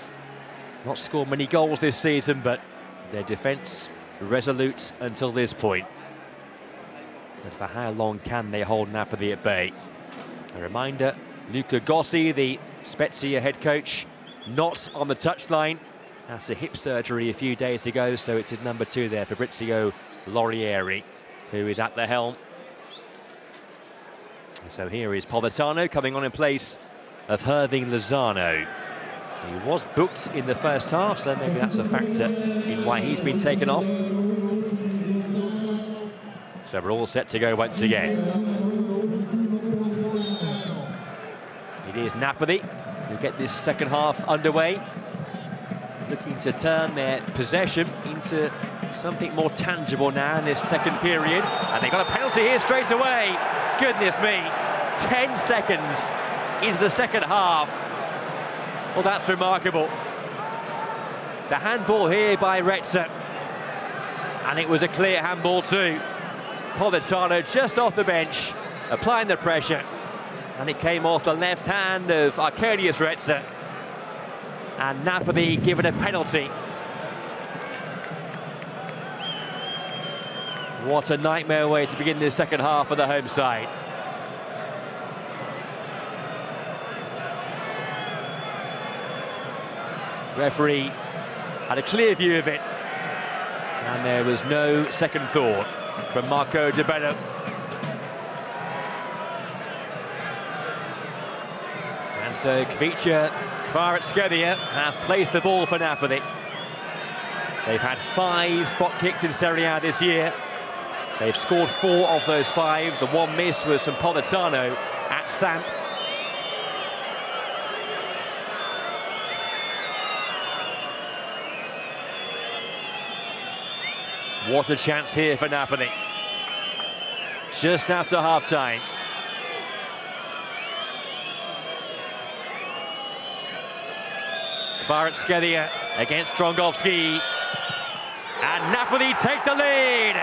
not scored many goals this season, but their defence resolute until this point. And for how long can they hold Napoli at bay? A reminder, Luca Gossi, the Spezia head coach, not on the touchline after hip surgery a few days ago, so it's his number 2 there, Fabrizio Laurieri, who is at the helm. So here is Politano coming on in place of Herving Lozano. He was booked in the first half, so maybe that's a factor in why he's been taken off. So we're all set to go once again. It is Napoli who get this second half underway, looking to turn their possession into something more tangible now in this second period. And they got a penalty here straight away. Goodness me, 10 seconds into the second half. Well, that's remarkable. The handball here by Retzer. And it was a clear handball too. Politano just off the bench, applying the pressure. And it came off the left hand of Arkadiusz Retzer. And Napoli given a penalty. What a nightmare way to begin this second half for the home side. Referee had a clear view of it, and there was no second thought from Marco De Bello. And so Kvicha Kvaratskhelia has placed the ball for Napoli. They've had 5 spot kicks in Serie A this year. They've scored 4 of those 5. The one missed was from Politano at Samp. What a chance here for Napoli. Just after half-time. Kvaratskhelia against Drongowski. And Napoli take the lead.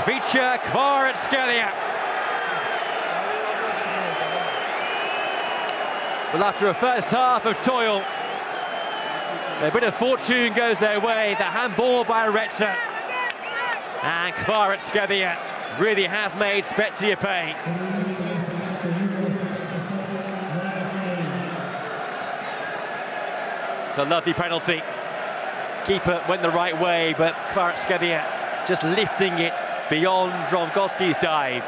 Kvicha Kvaratskhelia. Well, after a first half of toil, a bit of fortune goes their way. The handball by Retzer. And Kvaratskhelia really has made Spezia pay. It's a lovely penalty. Keeper went the right way, but Kvaratskhelia just lifting it beyond Drongowski's dive.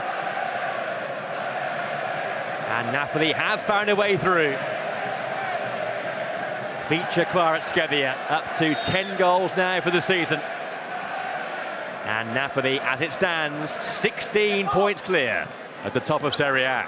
And Napoli have found a way through. Kvicha Kvaratskhelia up to 10 goals now for the season. And Napoli, as it stands, 16 points clear at the top of Serie A.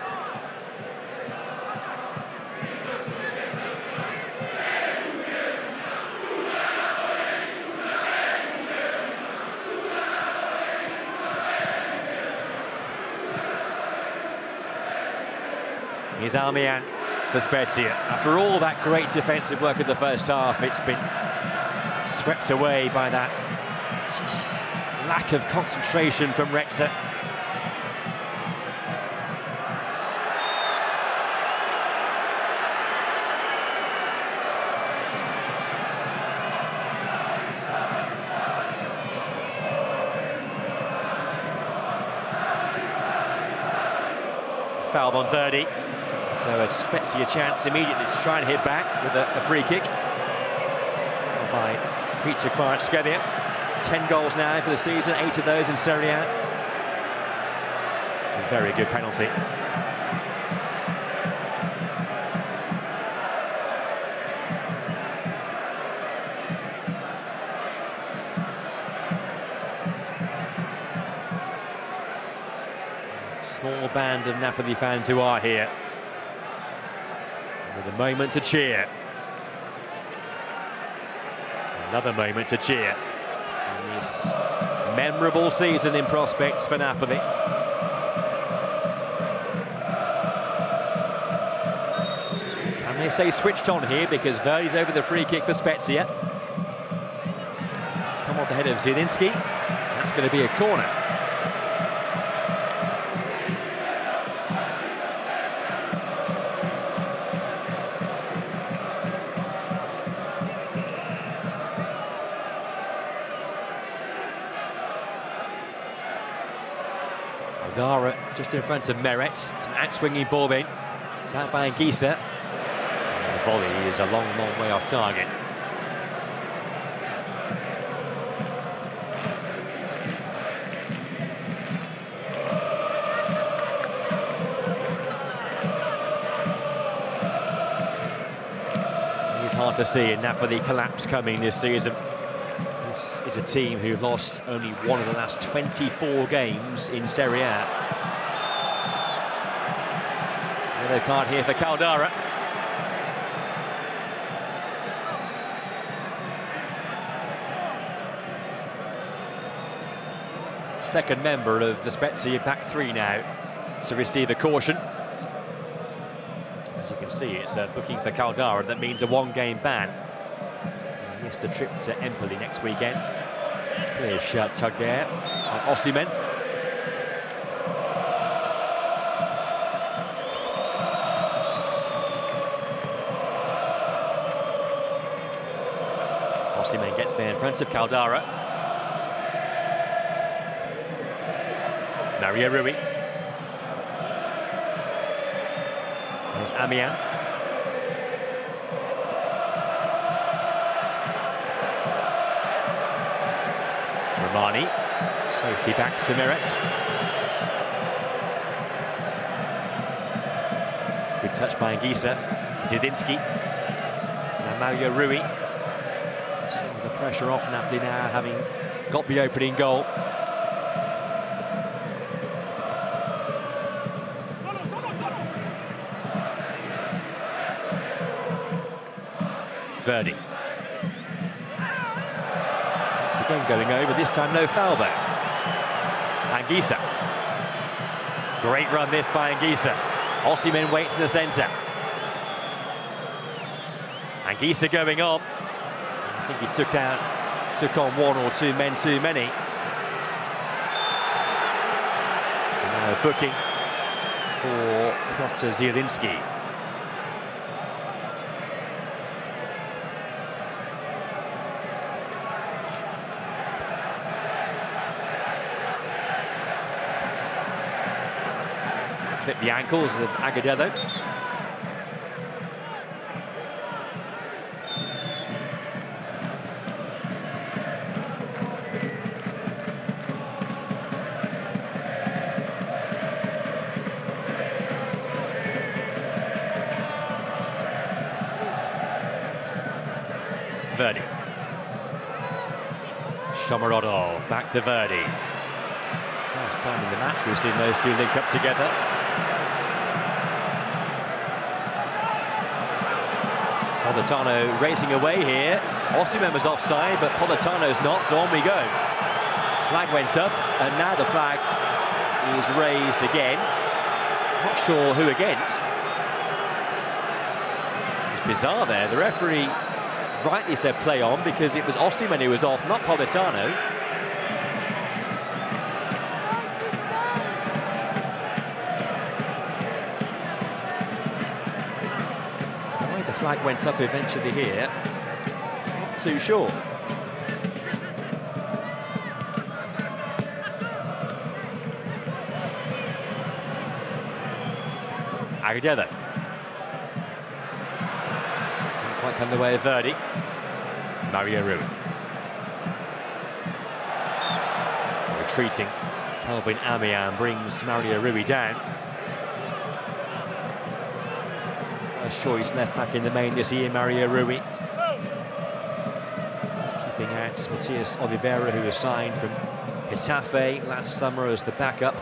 Here's Almian for Spezia. After all that great defensive work in the first half, it's been swept away by that just lack of concentration from Rexha. Foul on 30, so a Spezia chance immediately to try and hit back with a free kick by Feature Kvaratskhelia. 10 goals now for the season, 8 of those in Serie A. It's a very good penalty. Small band of Napoli fans who are here with a moment to cheer. Another moment to cheer in this memorable season in prospects for Napoli. Can they say switched on here, because Verdi's over the free kick for Spezia. It's come off the head of Zielinski. That's going to be a corner. Dara just in front of Meret. It's an out-swinging ball in. It's out by Anguissa. The volley is a long, long way off target. It's hard to see a Napoli collapse coming this season. This is a team who lost only one of the last 24 games in Serie A. Yellow card here for Caldara. Second member of the Spezia back three now to receive a caution. As you can see, it's a booking for Caldara. That means a one-game ban. Missed the trip to Empoli next weekend. Clear shot tug there by Osimhen. Osimhen gets there in front of Caldara. Mario Rui. There's Amian. Romani, safely back to Meret. Good touch by Anguissa. Zielinski. Now Mario Rui. Some of the pressure off Napoli now, having got the opening goal. Verdi. Again going over, this time no foul though. Anguissa. Great run this by Anguissa. Osimhen waits in the centre. Anguissa going on. I think he took on one or two men too many. And now a booking for Piotr Zielinski. Clip the ankles of Agudelo. Verdi. Shomurodov back to Verdi. First time in the match we've seen those two link up together. Politano racing away here. Osimhen was offside, but Politano's not, so on we go. Flag went up, and now the flag is raised again. Not sure who against. bizarre there. The referee rightly said play on because it was Osimhen who was off, not Politano. Why the flag went up eventually here, not too sure. Agudelo. Didn't quite come the way of Verdi. Mario Rui. Retreating. Kelvin Amian brings Mario Rui down. First choice left back in the main this year, Mario Rui. Keeping out Matias Oliveira, who was signed from Getafe last summer as the backup.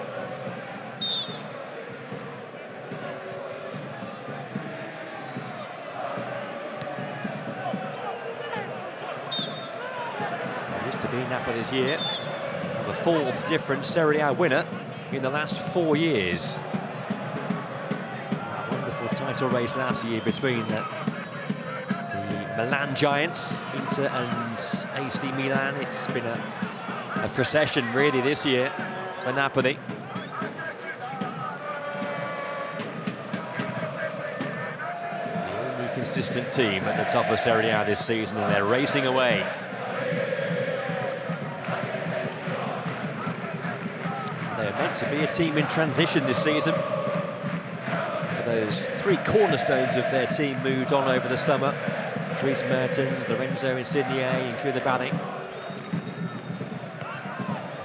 To be Napoli's year, have a fourth different Serie A winner in the last 4 years. Wonderful title race last year between the Milan giants, Inter and AC Milan. It's been a procession really this year for Napoli. The only consistent team at the top of Serie A this season, and they're racing away. They're meant to be a team in transition this season. Those three cornerstones of their team moved on over the summer. Dries Mertens, Lorenzo Insigne and Koulibaly.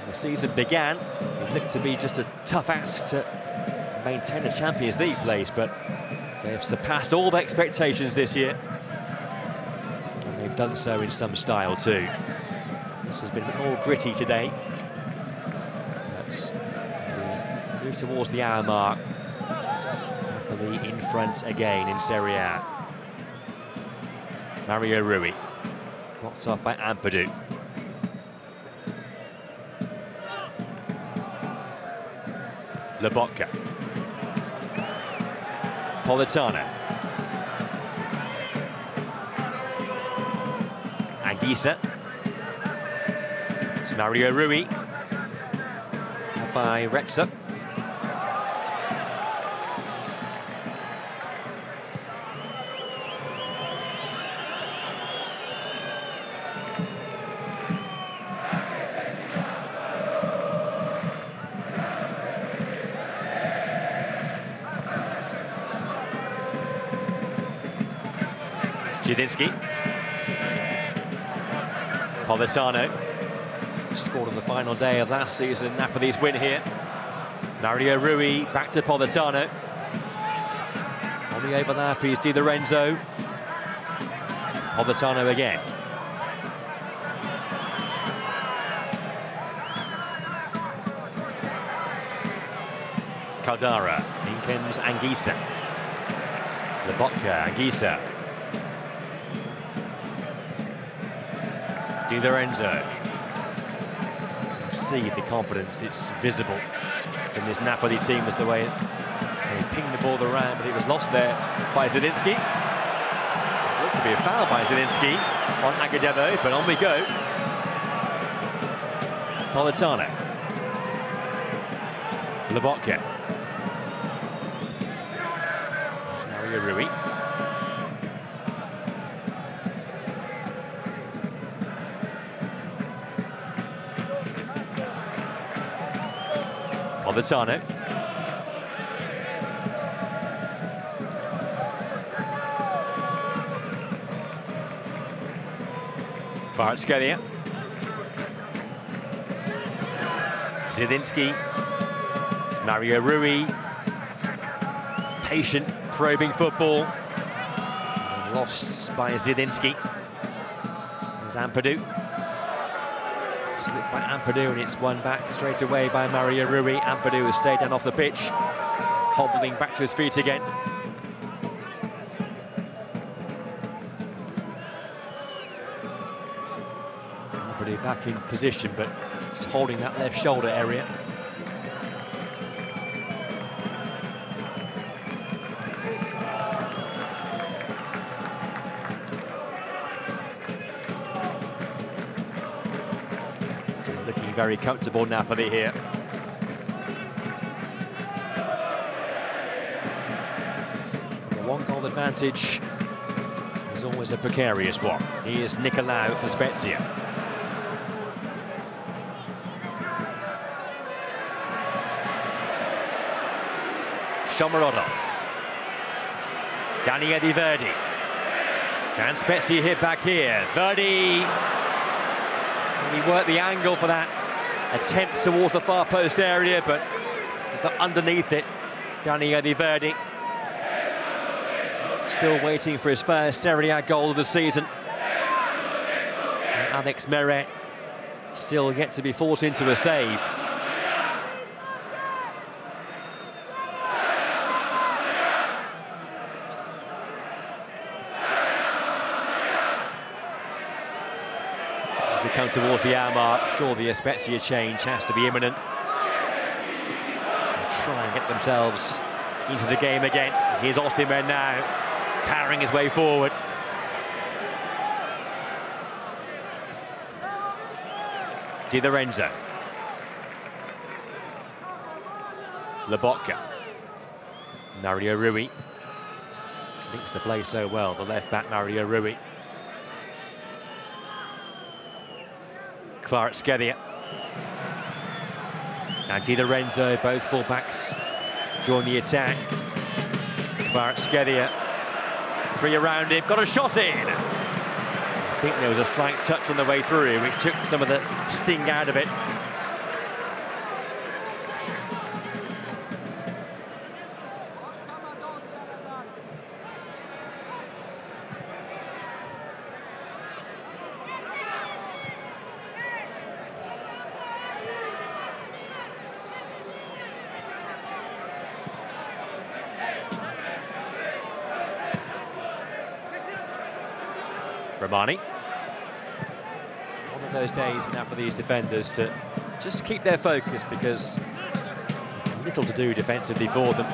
The season began, it looked to be just a tough ask to maintain a Champions League place, but they have surpassed all the expectations this year. And they've done so in some style too. This has been a bit more gritty today. As we move towards the hour mark, Napoli in front again in Serie A. Mario Rui, blocked off by Ampadu. Lobotka. Politano. Anguissa. It's Mario Rui. By Rexha. Zielinski. Politano. Scored on the final day of last season, Napoli's win here. Mario Rui back to Politano. On the overlap is Di Lorenzo. Politano again. Caldara. In comes Anguissa. Lobotka, Anguissa. Di Lorenzo. See the confidence, it's visible in this Napoli team as the way they pinged the ball around, but it was lost there by Zielinski. It looked to be a foul by Zielinski on Agudelo, but on we go. Politano. Lobotka. It's Mario Rui. Politano. Kvaratskhelia. Zielinski. It's Mario Rui. Patient, probing football. And lost by Zielinski. There's Ampadu. Slipped by Ampadu, and it's won back straight away by Mario Rui. Ampadu has stayed down off the pitch, hobbling back to his feet again. Ampadu back in position, but it's holding that left shoulder area. very comfortable Napoli here. The one-goal advantage is always a precarious one. Here's Nicolau for Spezia. Shomorodov. Daniele Di Verdi. Can Spezia hit back here? Verdi. He worked the angle for that attempt towards the far post area, but he got underneath it. Daniele Di Verdi. Still waiting for his first Serie A goal of the season. And Alex Meret still yet to be forced into a save. As we come towards the hour mark, surely a Spezia change has to be imminent. They'll try and get themselves into the game again. Here's Osimhen now, powering his way forward. Di Lorenzo. Lobotka. Mario Rui. Links the play so well, the left back Mario Rui. Kvaratskhelia. Now Di Lorenzo, both full-backs join the attack. Kvaratskhelia, three around him, got a shot in! I think there was a slight touch on the way through, which took some of the sting out of it. Romani. One of those days now for these defenders to just keep their focus, because there's little to do defensively for them.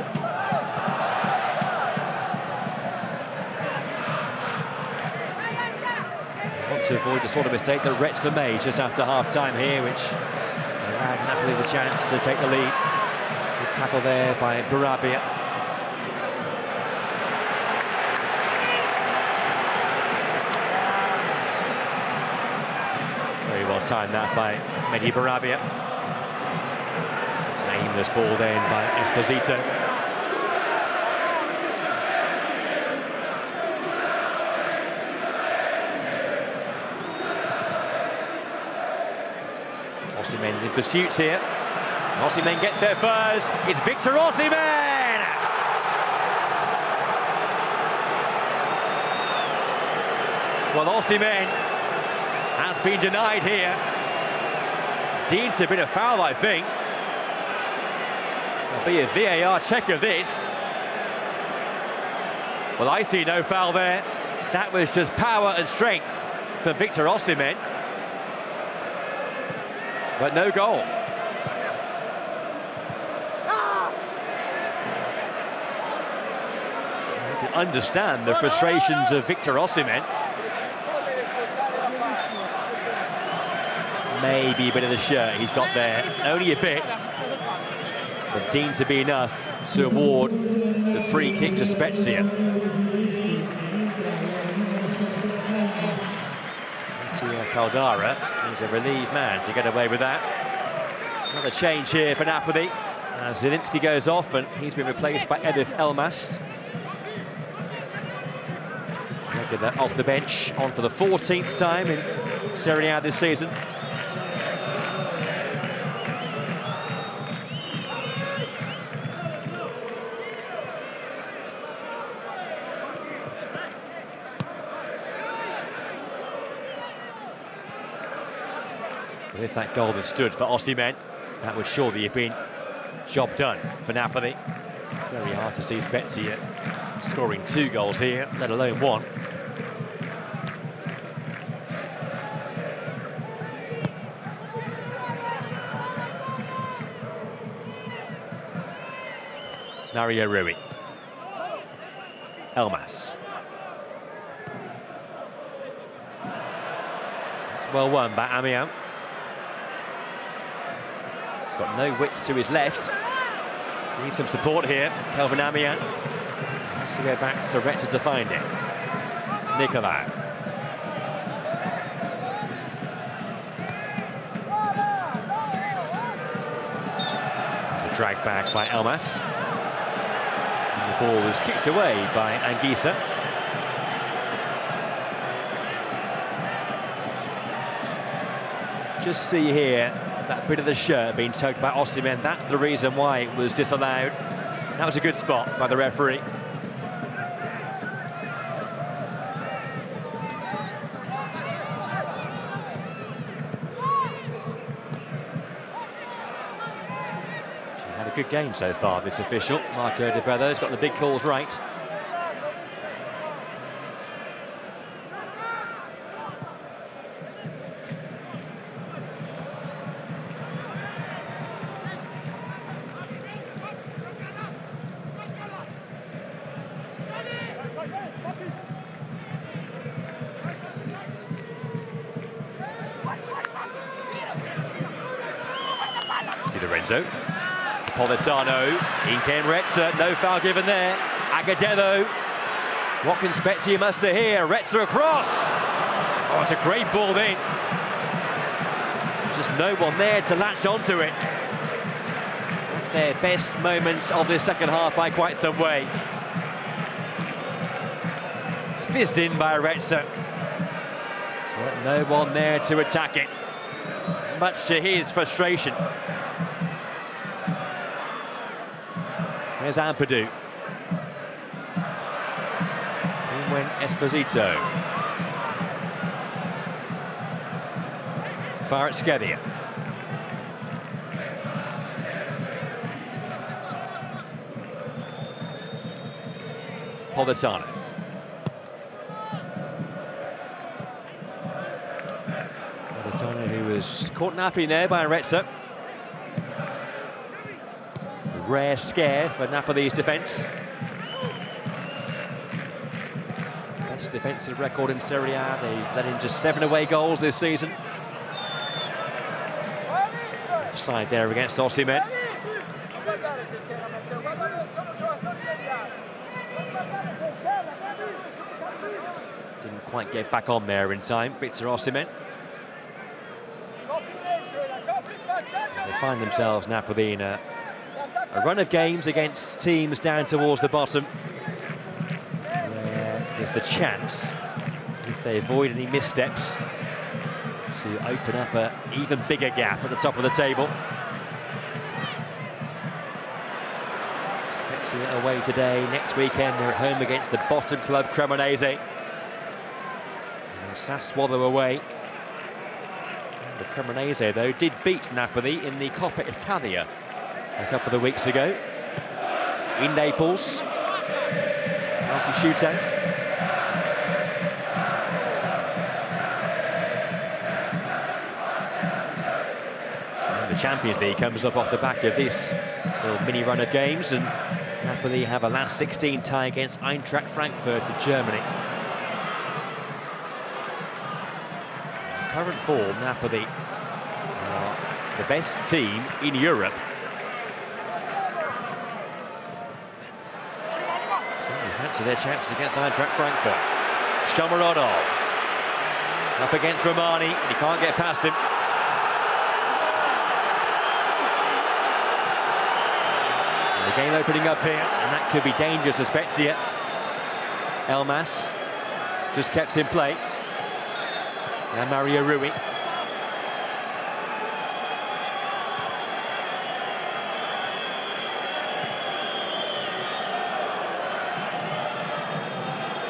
They want to avoid the sort of mistake that Rezza made just after half-time here, which allowed Napoli the chance to take the lead. Good tackle there by Barabia. Well timed that by Mehdi Barabia. It's an aimless ball then by Esposito. Osimhen's in pursuit here. Osimhen gets there first. It's Victor Osimhen! Well, Osimhen has been denied here. Deemed to have been a foul, I think. There'll be a VAR check of this. Well, I see no foul there. That was just power and strength for Victor Osimhen. But no goal. You can understand the frustrations of Victor Osimhen. Maybe a bit of the shirt he's got there, only a bit, but deemed to be enough to award the free kick to Spezia. Mattia Caldara is a relieved man to get away with that. Another change here for Napoli as Zielinski goes off, and he's been replaced by Edith Elmas. Regular off the bench, on for the 14th time in Serie A this season. If that goal had stood for Osimhen, that would surely have been job done for Napoli. It's very hard to see Spezia scoring 2 goals here, let alone 1. Mario Rui. Elmas. It's well won by Amiens. He's got no width to his left. Needs some support here. Kelvin Amian has to go back to Retzer to find it. Nicolau. Dragged back by Elmas. And the ball was kicked away by Anguissa. Just see here that bit of the shirt being tugged by Osimhen. That's the reason why it was disallowed. That was a good spot by the referee. Good game so far, this official. Marco De Bello's got the big calls right. Di Lorenzo. Politano, in came Retzer, no foul given there. Agudelo, what can Spezia muster here? Retzer across. Oh, it's a great ball then. Just no one there to latch onto it. That's their best moment of this second half by quite some way. Fizzed in by Retzer. But no one there to attack it. Much to his frustration. There's Ampadu. In went Esposito. Kvaratskhelia. Politano. Politano, who was caught napping there by Retzer. Rare scare for Napoli's defence. Best defensive record in Serie A. They've let in just 7 away goals this season. Offside there against Osimhen. Didn't quite get back on there in time, Victor Osimhen. They find themselves, Napoli, in a run of games against teams down towards the bottom, where there's the chance, if they avoid any missteps, to open up an even bigger gap at the top of the table. Spezia away today. Next weekend they're at home against the bottom club Cremonese. And Sassuolo away. The Cremonese, though, did beat Napoli in the Coppa Italia a couple of weeks ago in Naples. Penalty shootout. And the Champions League comes up off the back of this little mini run of games, and Napoli have a last 16 tie against Eintracht Frankfurt of Germany. In current form, Napoli are the best team in Europe. To their chances against Eintracht Frankfurt. Shomurodov up against Romani, and he can't get past him. And the game opening up here, and that could be dangerous for Spezia. Elmas just kept in play. Now Mario Rui.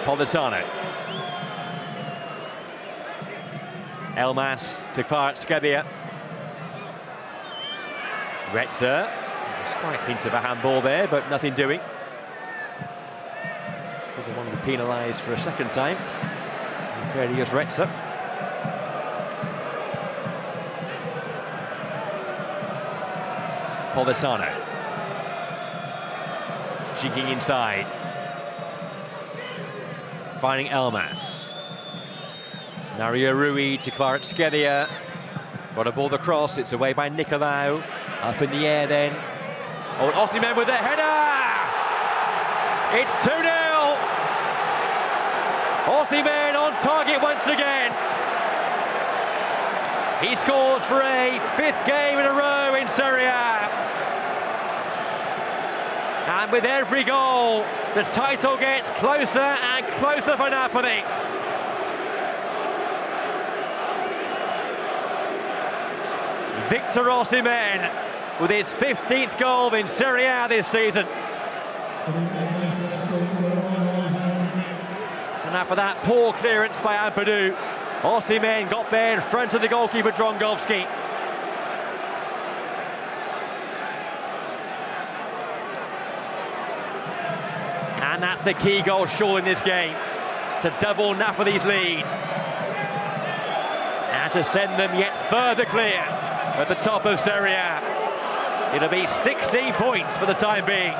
Politano. Elmas to Kvaratskhelia. Retzer. A slight hint of a handball there, but nothing doing. Doesn't want to be penalised for a second time. Incredius Retzer. Politano. Jigging inside. Finding Elmas. Mario Rui to Kvaratskhelia. Got a ball across, it's away by Nicolau. Up in the air then. Oh, and Osimhen with the header! It's 2-0! Osimhen on target once again. He scores for a 5th game in a row in Serie A. And with every goal, the title gets closer and closer for Napoli. Victor Osimhen with his 15th goal in Serie A this season. And after that poor clearance by Ampadu, Osimhen got there in front of the goalkeeper Drongowski. And that's the key goal sure in this game, to double Napoli's lead. And to send them yet further clear at the top of Serie A. It'll be 16 points for the time being.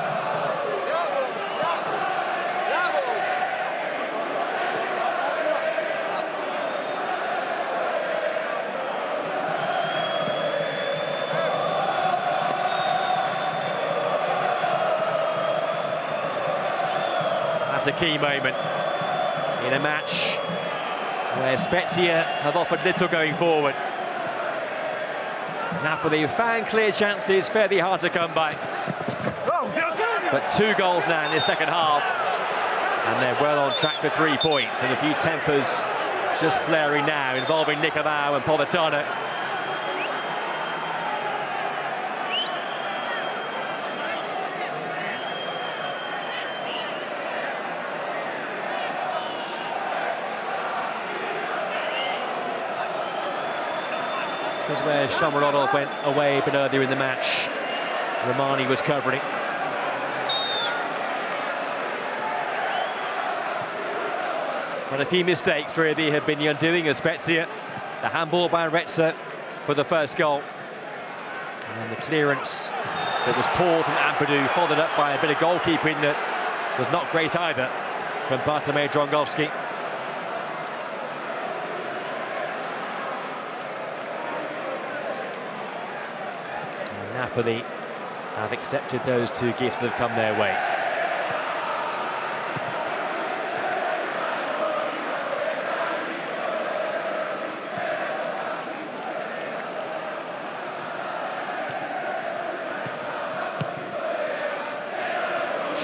That's a key moment in a match where Spezia have offered little going forward. Napoli found clear chances, fairly hard to come by. But 2 goals now in the second half, and they're well on track for 3 points. And a few tempers just flaring now, involving Nicolau and Politano. This is where Shomurodov went away a bit earlier in the match. Romani was covering. But a few mistakes really have been the undoing of Spezia. The handball by Rezza for the first goal. And the clearance that was poor from Ampadu, followed up by a bit of goalkeeping that was not great either from Bartolomei Drongowski. Napoli have accepted those 2 gifts that have come their way.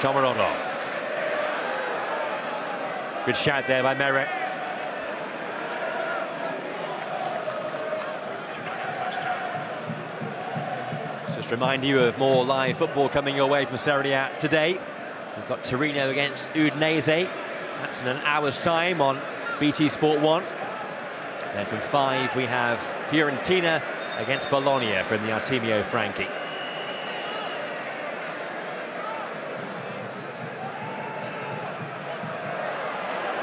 Shomurodov. Good shot there by Meret. Just remind you of more live football coming your way from Serie A today. We've got Torino against Udinese. That's in an hour's time on BT Sport 1. Then from 5 we have Fiorentina against Bologna from the Artemio Franchi.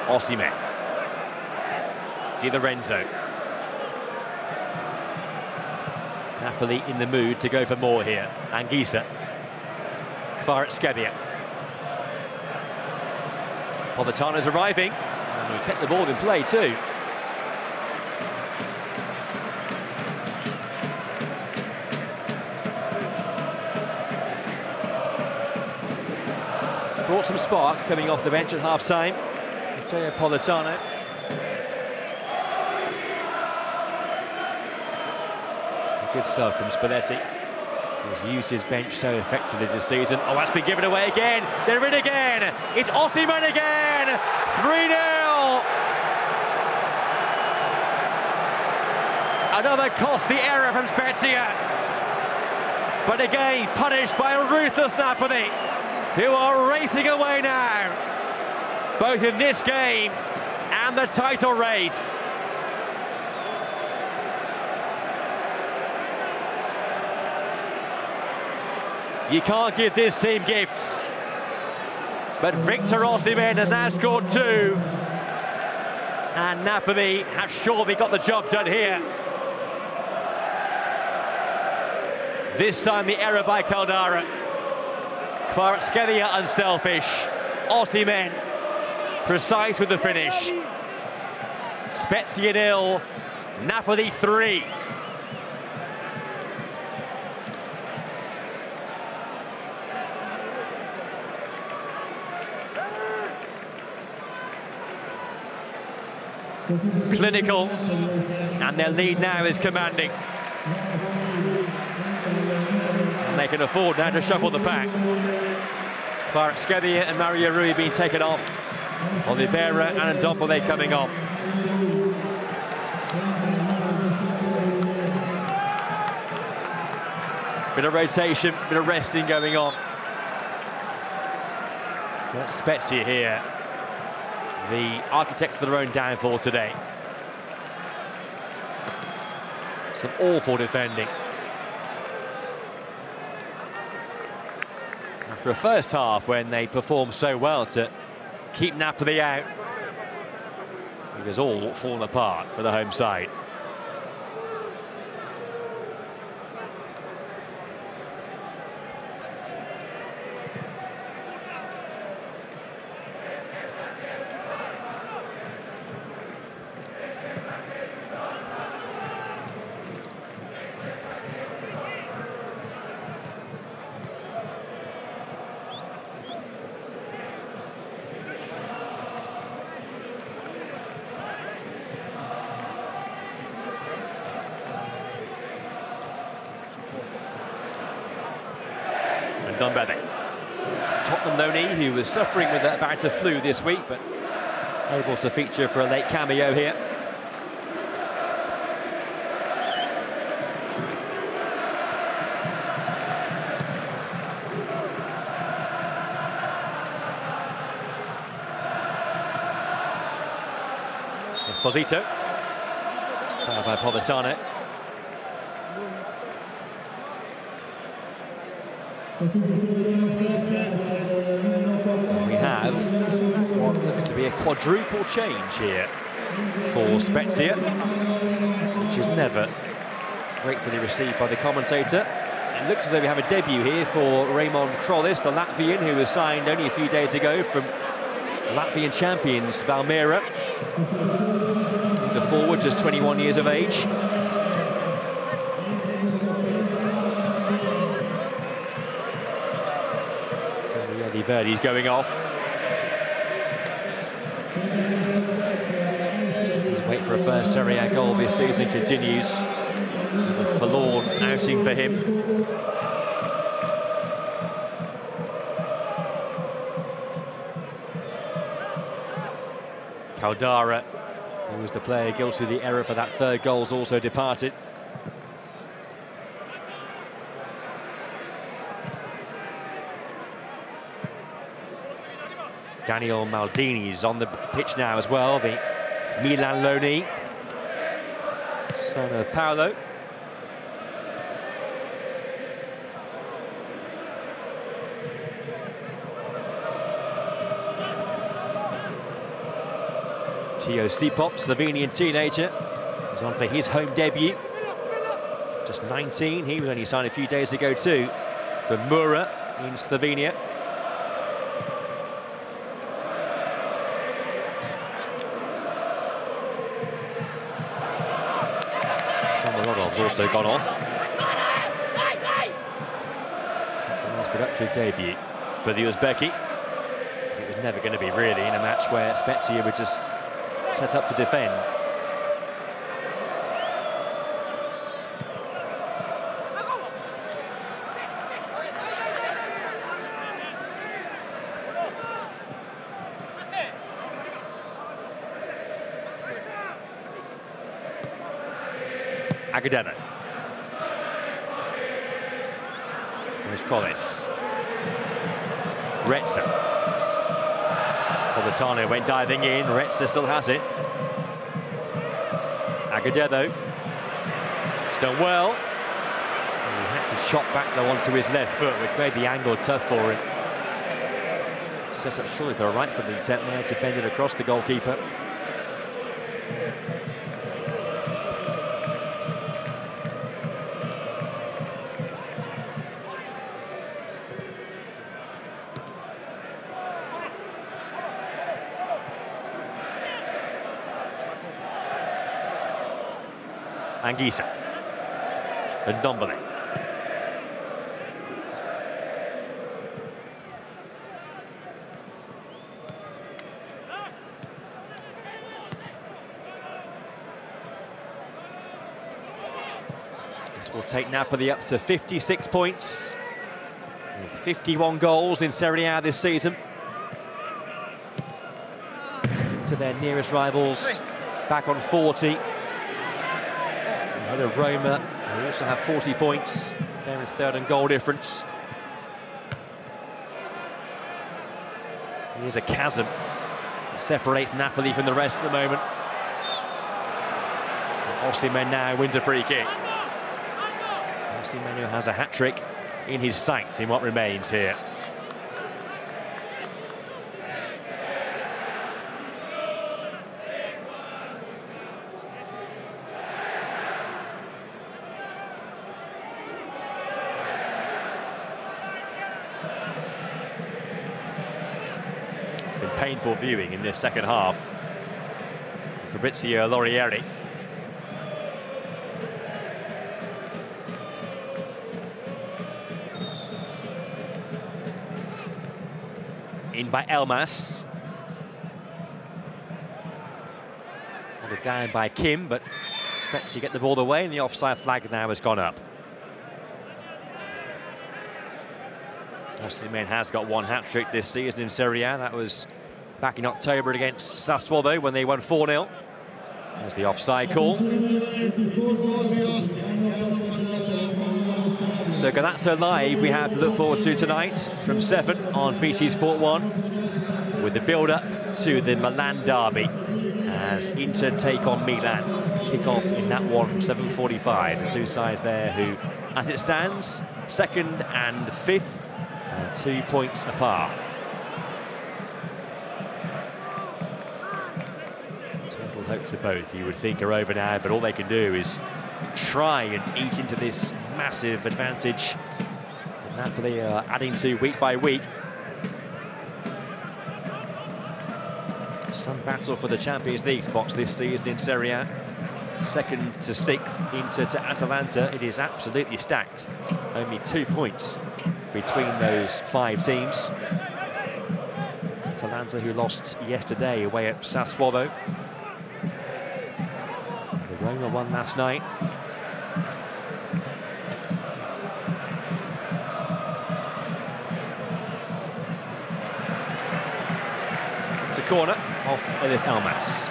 Osimhen. Di Lorenzo. Napoli in the mood to go for more here. Anguissa. Kvaratskhelia. Politano's arriving. And he kept the ball in play too. Brought some spark coming off the bench at half-time. Matteo Politano. A good sub from Spalletti, who's used his bench so effectively this season. Oh, that's been given away again. They're in again. It's Osimhen again. 3-0. Another costly error from Spezia. But again, punished by a ruthless Napoli, who are racing away now, both in this game and the title race. You can't give this team gifts, but Victor Osimhen has now scored 2, and Napoli have surely got the job done here. This time the error by Caldara. Kvaratskhelia unselfish. Osimhen precise with the finish. Spezia 0, Napoli 3. clinical, and their lead now is commanding. And they can afford now to shuffle the pack. Spezia and Mario Rui being taken off. Oliveira and Ndombele coming on. Bit of rotation, bit of resting going on. That's Spezia here, the architects of their own downfall today. Some awful defending. After a first half when they performed so well to keep Napoli out, it was all fallen apart for the home side. Ndombele. Tottenham loanee who was suffering with a bout of flu this week, but able to feature for a late cameo here. Esposito. Fouled by Politano. We have what looks to be a quadruple change here for Spezia, which is never gratefully received by the commentator. It looks as though we have a debut here for Raymond Trollis, the Latvian, who was signed only a few days ago from Latvian champions Valmiera. He's a forward, just 21 years of age. Verdi's going off. His wait for a first Serie A goal this season continues. A forlorn outing for him. Caldara, who was the player guilty of the error for that third goal, has also departed. Daniel Maldini's on the pitch now as well, the Milan loanee, son of Paolo. Tio Sipop, Slovenian teenager, is on for his home debut. Just 19, he was only signed a few days ago too, for Mura in Slovenia. Also gone off. A nice productive debut for the Uzbeki. It was never going to be really in a match where Spezia were just set up to defend. Agudelo. There's Trollis. Retza. Politano went diving in. Retza still has it. Agudelo. It's done well. And he had to chop back though onto his left foot, which made the angle tough for him. Set up surely for a right foot attempt there to bend it across the goalkeeper. Anguissa. And Ndombele. This will take Napoli up to 56 points, with 51 goals in Serie A this season. To their nearest rivals, back on 40. Ahead of Roma, who also have 40 points. They're in third and goal difference. Here's a chasm that separates Napoli from the rest at the moment. Osimhen now wins a free kick. Osimhen, who has a hat-trick in his sights in what remains here. It's been painful viewing in this second half. Fabrizio Lorieri. In by Elmas. Followed down by Kim, but Spezia get the ball away, and the offside flag now has gone up. Osimhen has got one hat-trick this season in Serie A. That was back in October against Sassuolo when they won 4-0. There's the offside call. So Galazzo Live we have to look forward to tonight from 7 on BT Sport 1, with the build-up to the Milan derby as Inter take on Milan. Kick-off in that one from 7:45. The two sides there who, as it stands, 2nd and 5th, 2 points apart. Total hopes of both, you would think, are over now, but all they can do is try and eat into this massive advantage that Napoli are adding to week by week. Some battle for the Champions League spots this season in Serie A. 2nd to 6th, Inter to Atalanta. It is absolutely stacked. Only 2 points between those 5 teams. Atalanta, who lost yesterday away at Sassuolo. The Roma won last night. It's a corner off Elif Elmas.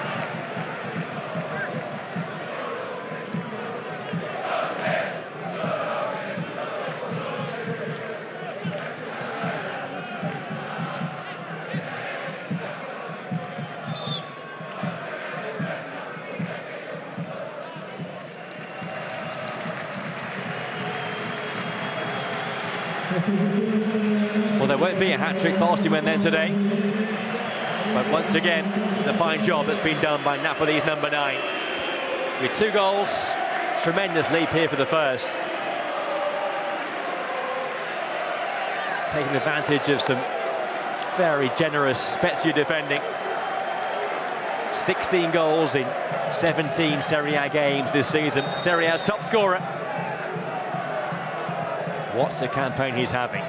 Well, there won't be a hat-trick for Osimhen then today. But once again, it's a fine job that's been done by Napoli's number 9. With 2 goals, tremendous leap here for the first. Taking advantage of some very generous Spezia defending. 16 goals in 17 Serie A games this season. Serie A's top scorer. What's a campaign he's having.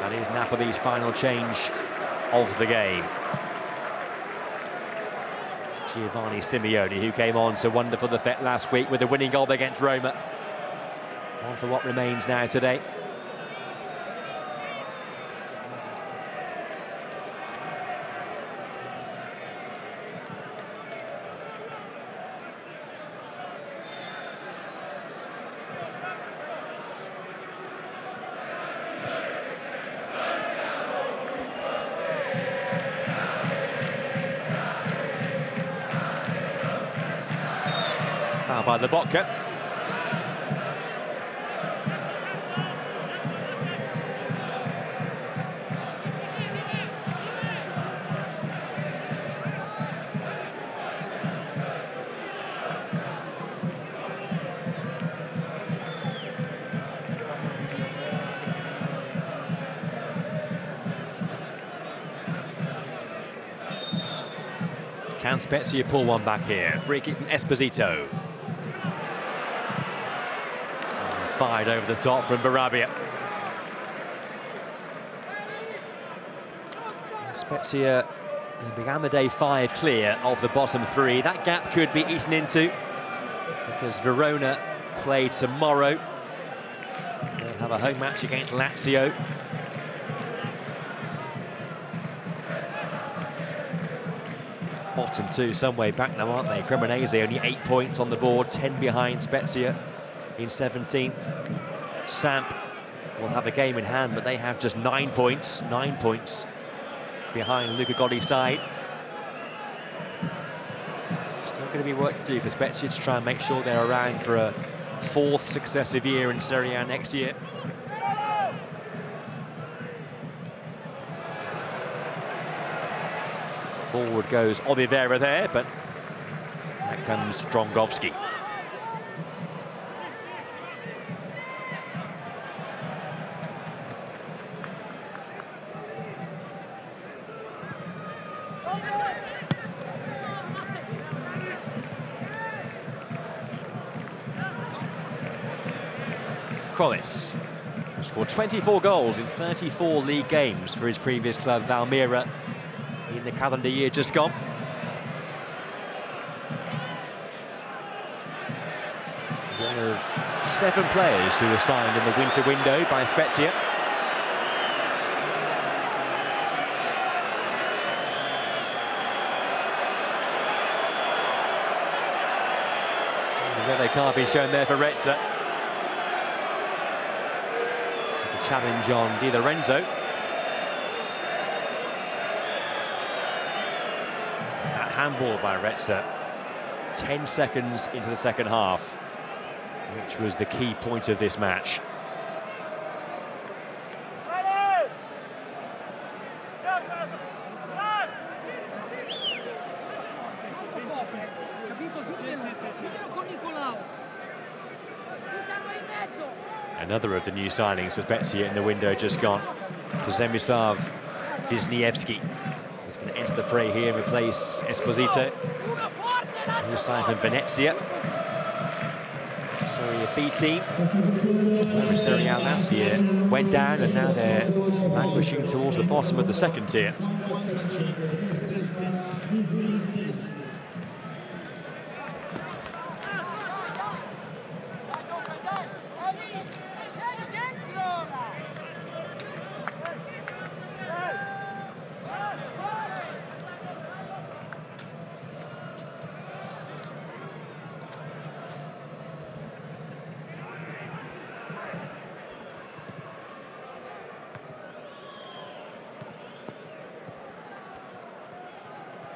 That is Napoli's final change of the game. Giovanni Simeone, who came on to wonderful effect last week with the winning goal against Roma. On for what remains now today. Foul by the Bocca. Can Spezia pull one back here? Free kick from Esposito. Fired over the top from Barabia. Spezia and began the day 5 clear of the bottom 3. That gap could be eaten into because Verona play tomorrow. They have a home match against Lazio. Bottom 2 some way back now, aren't they? Cremonese only 8 points on the board, 10 behind Spezia in 17th. Samp will have a game in hand, but they have just 9 points. 9 points behind Luca Gotti's side. Still going to be work to do for Spezia to try and make sure they're around for a 4th successive year in Serie A next year. Forward goes Oliveira there, but back comes Strongowski. Collis scored 24 goals in 34 league games for his previous club, Valmiera, in the calendar year just gone. One of 7 players who were signed in the winter window by Spezia. They can't be shown there for Rezza. The challenge on Di Lorenzo. It's that handball by Rezza 10 seconds into the second half, which was the key point of this match. Another of the new signings for Spezia in the window just gone, to Przemysław Wisniewski. He's going to enter the fray here and replace Esposito, who was signed from Venezia. Serie A B team. Remember Serie A last year went down, and now they're languishing towards the bottom of the second tier.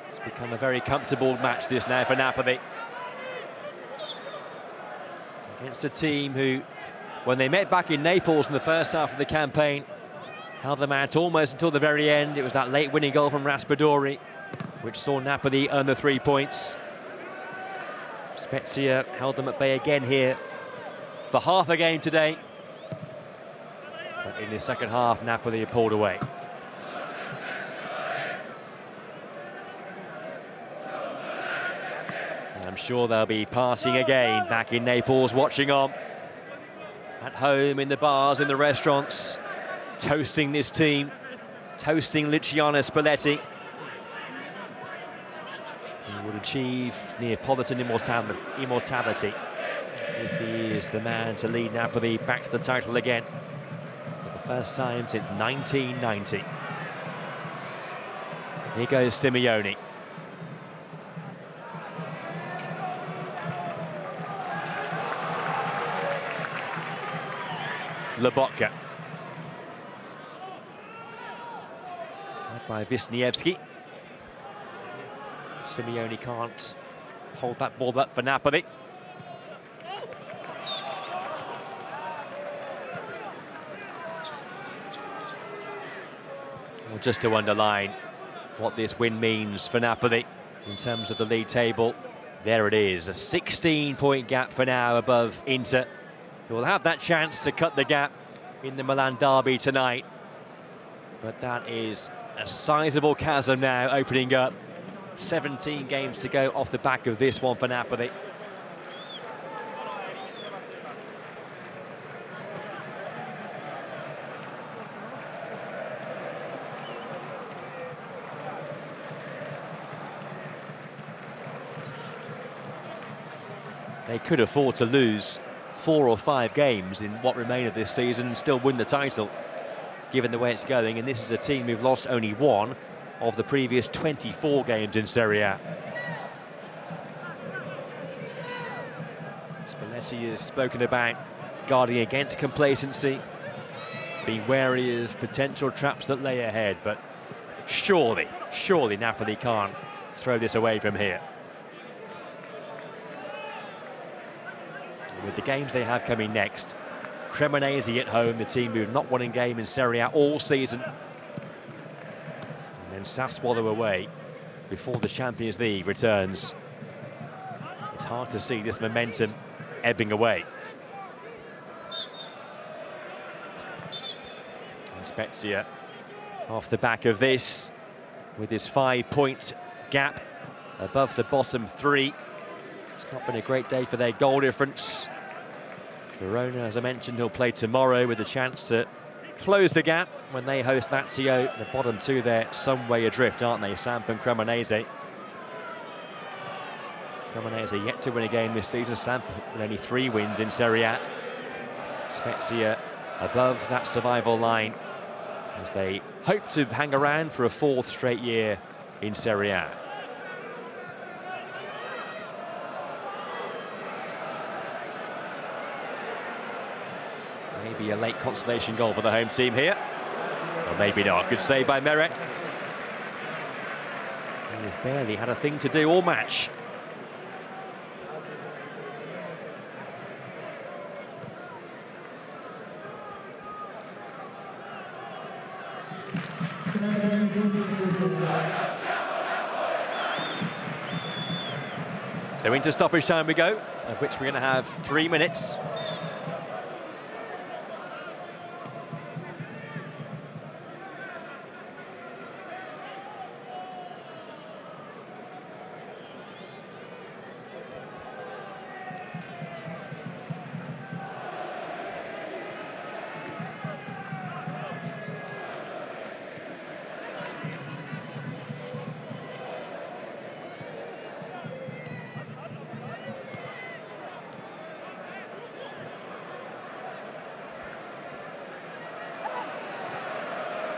It's become a very comfortable match this now for Napoli. Against a team who, when they met back in Naples in the first half of the campaign, held them out almost until the very end. It was that late winning goal from Raspadori which saw Napoli earn the 3 points. Spezia held them at bay again here for half a game today. But in the second half, Napoli pulled away. I'm sure they'll be partying again back in Naples, watching on. At home, in the bars, in the restaurants, toasting this team, toasting Luciano Spalletti. He would achieve Neapolitan immortality if he is the man to lead Napoli back to the title again for the first time since 1990. Here goes Simeone. Lobotka. Led by Wisniewski. Simeone can't hold that ball up for Napoli. Well, just to underline what this win means for Napoli in terms of the league table, there it is, a 16-point gap for now above Inter, who will have that chance to cut the gap in the Milan derby tonight. But that is a sizable chasm now opening up. 17 games to go off the back of this one for Napoli. They could afford to lose 4 or 5 games in what remain of this season and still win the title, given the way it's going. And this is a team who've lost only 1 of the previous 24 games in Serie A. Spalletti has spoken about guarding against complacency, being wary of potential traps that lay ahead, but surely Napoli can't throw this away from here. With the games they have coming next, Cremonese at home, the team who've not won a game in Serie A all season, and then Sassuolo away before the Champions League returns. It's hard to see this momentum ebbing away. And Spezia off the back of this, with his 5-point gap above the bottom 3. It's not been a great day for their goal difference. Verona, as I mentioned, will play tomorrow with a chance to close the gap when they host Lazio. The bottom 2 there some way adrift, aren't they? Samp and Cremonese. Cremonese yet to win a game this season. Samp with only 3 wins in Serie A. Spezia above that survival line as they hope to hang around for a 4th straight year in Serie A. Maybe a late consolation goal for the home team here. Or maybe not. Good save by Meret. He's barely had a thing to do all match. So into stoppage time we go, of which we're going to have 3 minutes.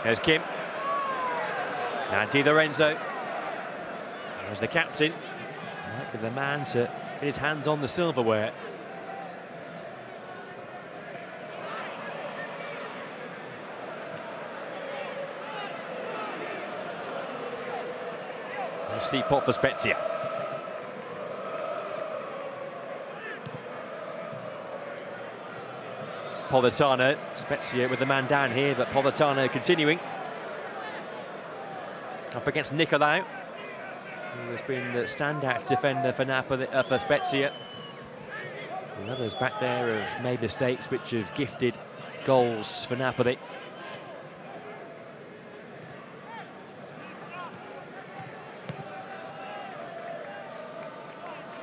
There's Kim. Now Di Lorenzo. There's the captain. Might be the man to get his hands on the silverware. Let's see pot for Spezia. Politano, Spezia with the man down here, but Politano continuing. Up against Nicolau, who has been the standout defender for Napoli, for Spezia. The others back there have made mistakes which have gifted goals for Napoli.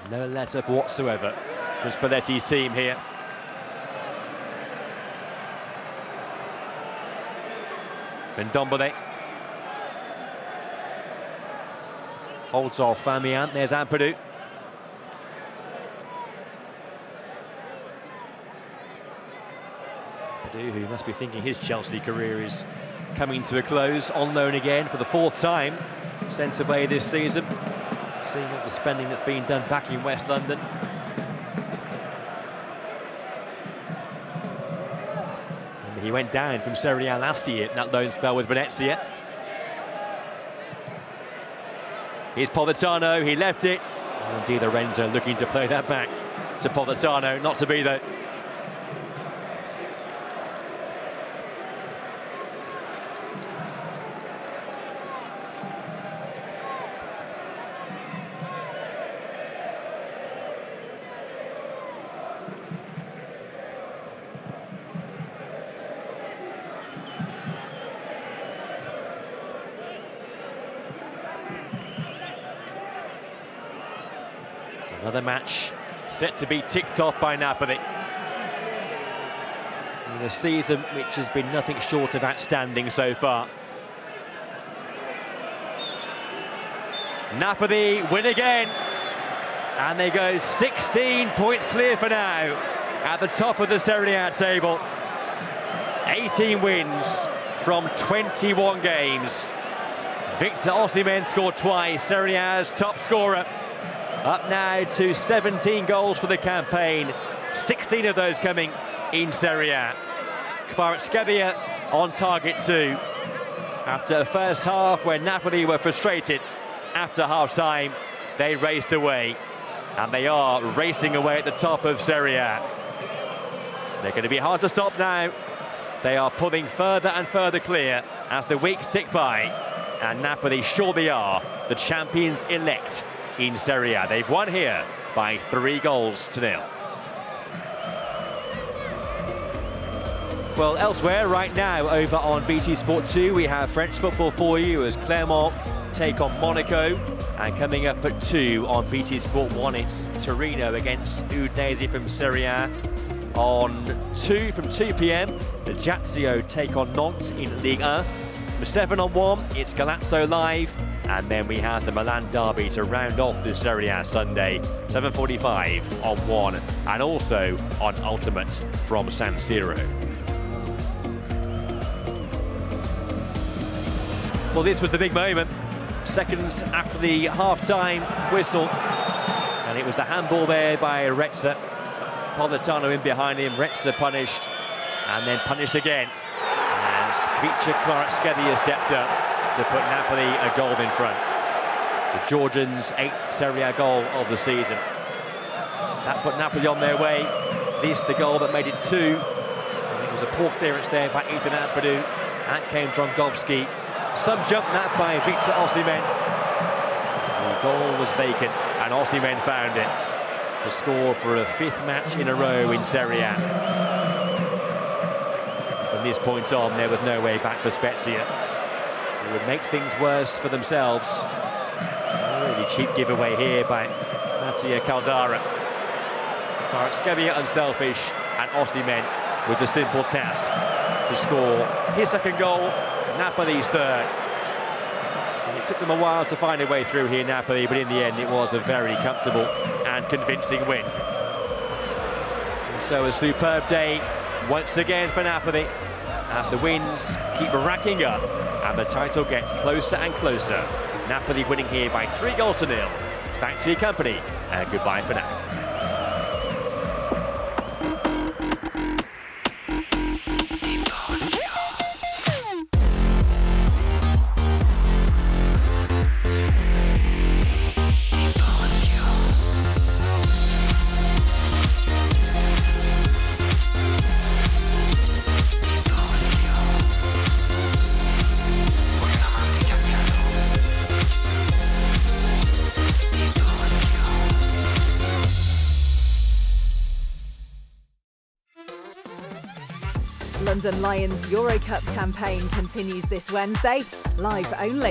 No let-up whatsoever from Spalletti's team here. Ndombele holds off Famian. There's Ampadu. Ampadu, who must be thinking his Chelsea career is coming to a close, on loan again for the 4th time, sent away this season. Seeing all the spending that's been done back in West London. He went down from Serie A last year in that loan spell with Venezia. Here's Politano, he left it. And Di Lorenzo looking to play that back to Politano, not to be though. Another match set to be ticked off by Napoli. In a season which has been nothing short of outstanding so far. Napoli win again. And they go 16 points clear for now at the top of the Serie A table. 18 wins from 21 games. Victor Osimhen scored twice, Serie A's top scorer. Up now to 17 goals for the campaign, 16 of those coming in Serie A. Spezia on target too. After a first half where Napoli were frustrated, after half-time they raced away. And they are racing away at the top of Serie A. They're going to be hard to stop now. They are pulling further and further clear as the weeks tick by. And Napoli surely are the champions-elect in Serie A. They've won here by 3-0. Well, elsewhere right now over on BT Sport 2, we have French football for you as Clermont take on Monaco. And coming up at 2 on BT Sport 1, it's Torino against Udinese from Serie A. On 2 from 2 p.m, the Ajaccio take on Nantes in Ligue 1. For 7 on 1, it's Galazzo live. And then we have the Milan derby to round off this Serie A Sunday, 7:45 on 1, and also on Ultimate from San Siro. Well, this was the big moment. Seconds after the half-time whistle, and it was the handball there by Rezza. Politano in behind him, Rezza punished, and then punished again. And Kvaratskhelia stepped up to put Napoli a goal in front. The Georgians' 8th Serie A goal of the season. That put Napoli on their way. This, the goal that made it 2. And it was a poor clearance there by Ethan Ampadu. Out came Drongowski. Some jump that by Victor Osimhen. The goal was vacant, and Osimhen found it to score for a 5th match in a row in Serie A. From this point on, there was no way back for Spezia. They would make things worse for themselves. A really cheap giveaway here by Mattia Caldara. Kvaratskhelia unselfish, and Osimhen with the simple task to score his 2nd goal, Napoli's 3rd. And it took them a while to find a way through here, Napoli, but in the end it was a very comfortable and convincing win. And so a superb day once again for Napoli as the wins keep racking up and the title gets closer and closer. Napoli winning here by 3-0. Thanks for your company and goodbye for now. London Lions Euro Cup campaign continues this Wednesday, live only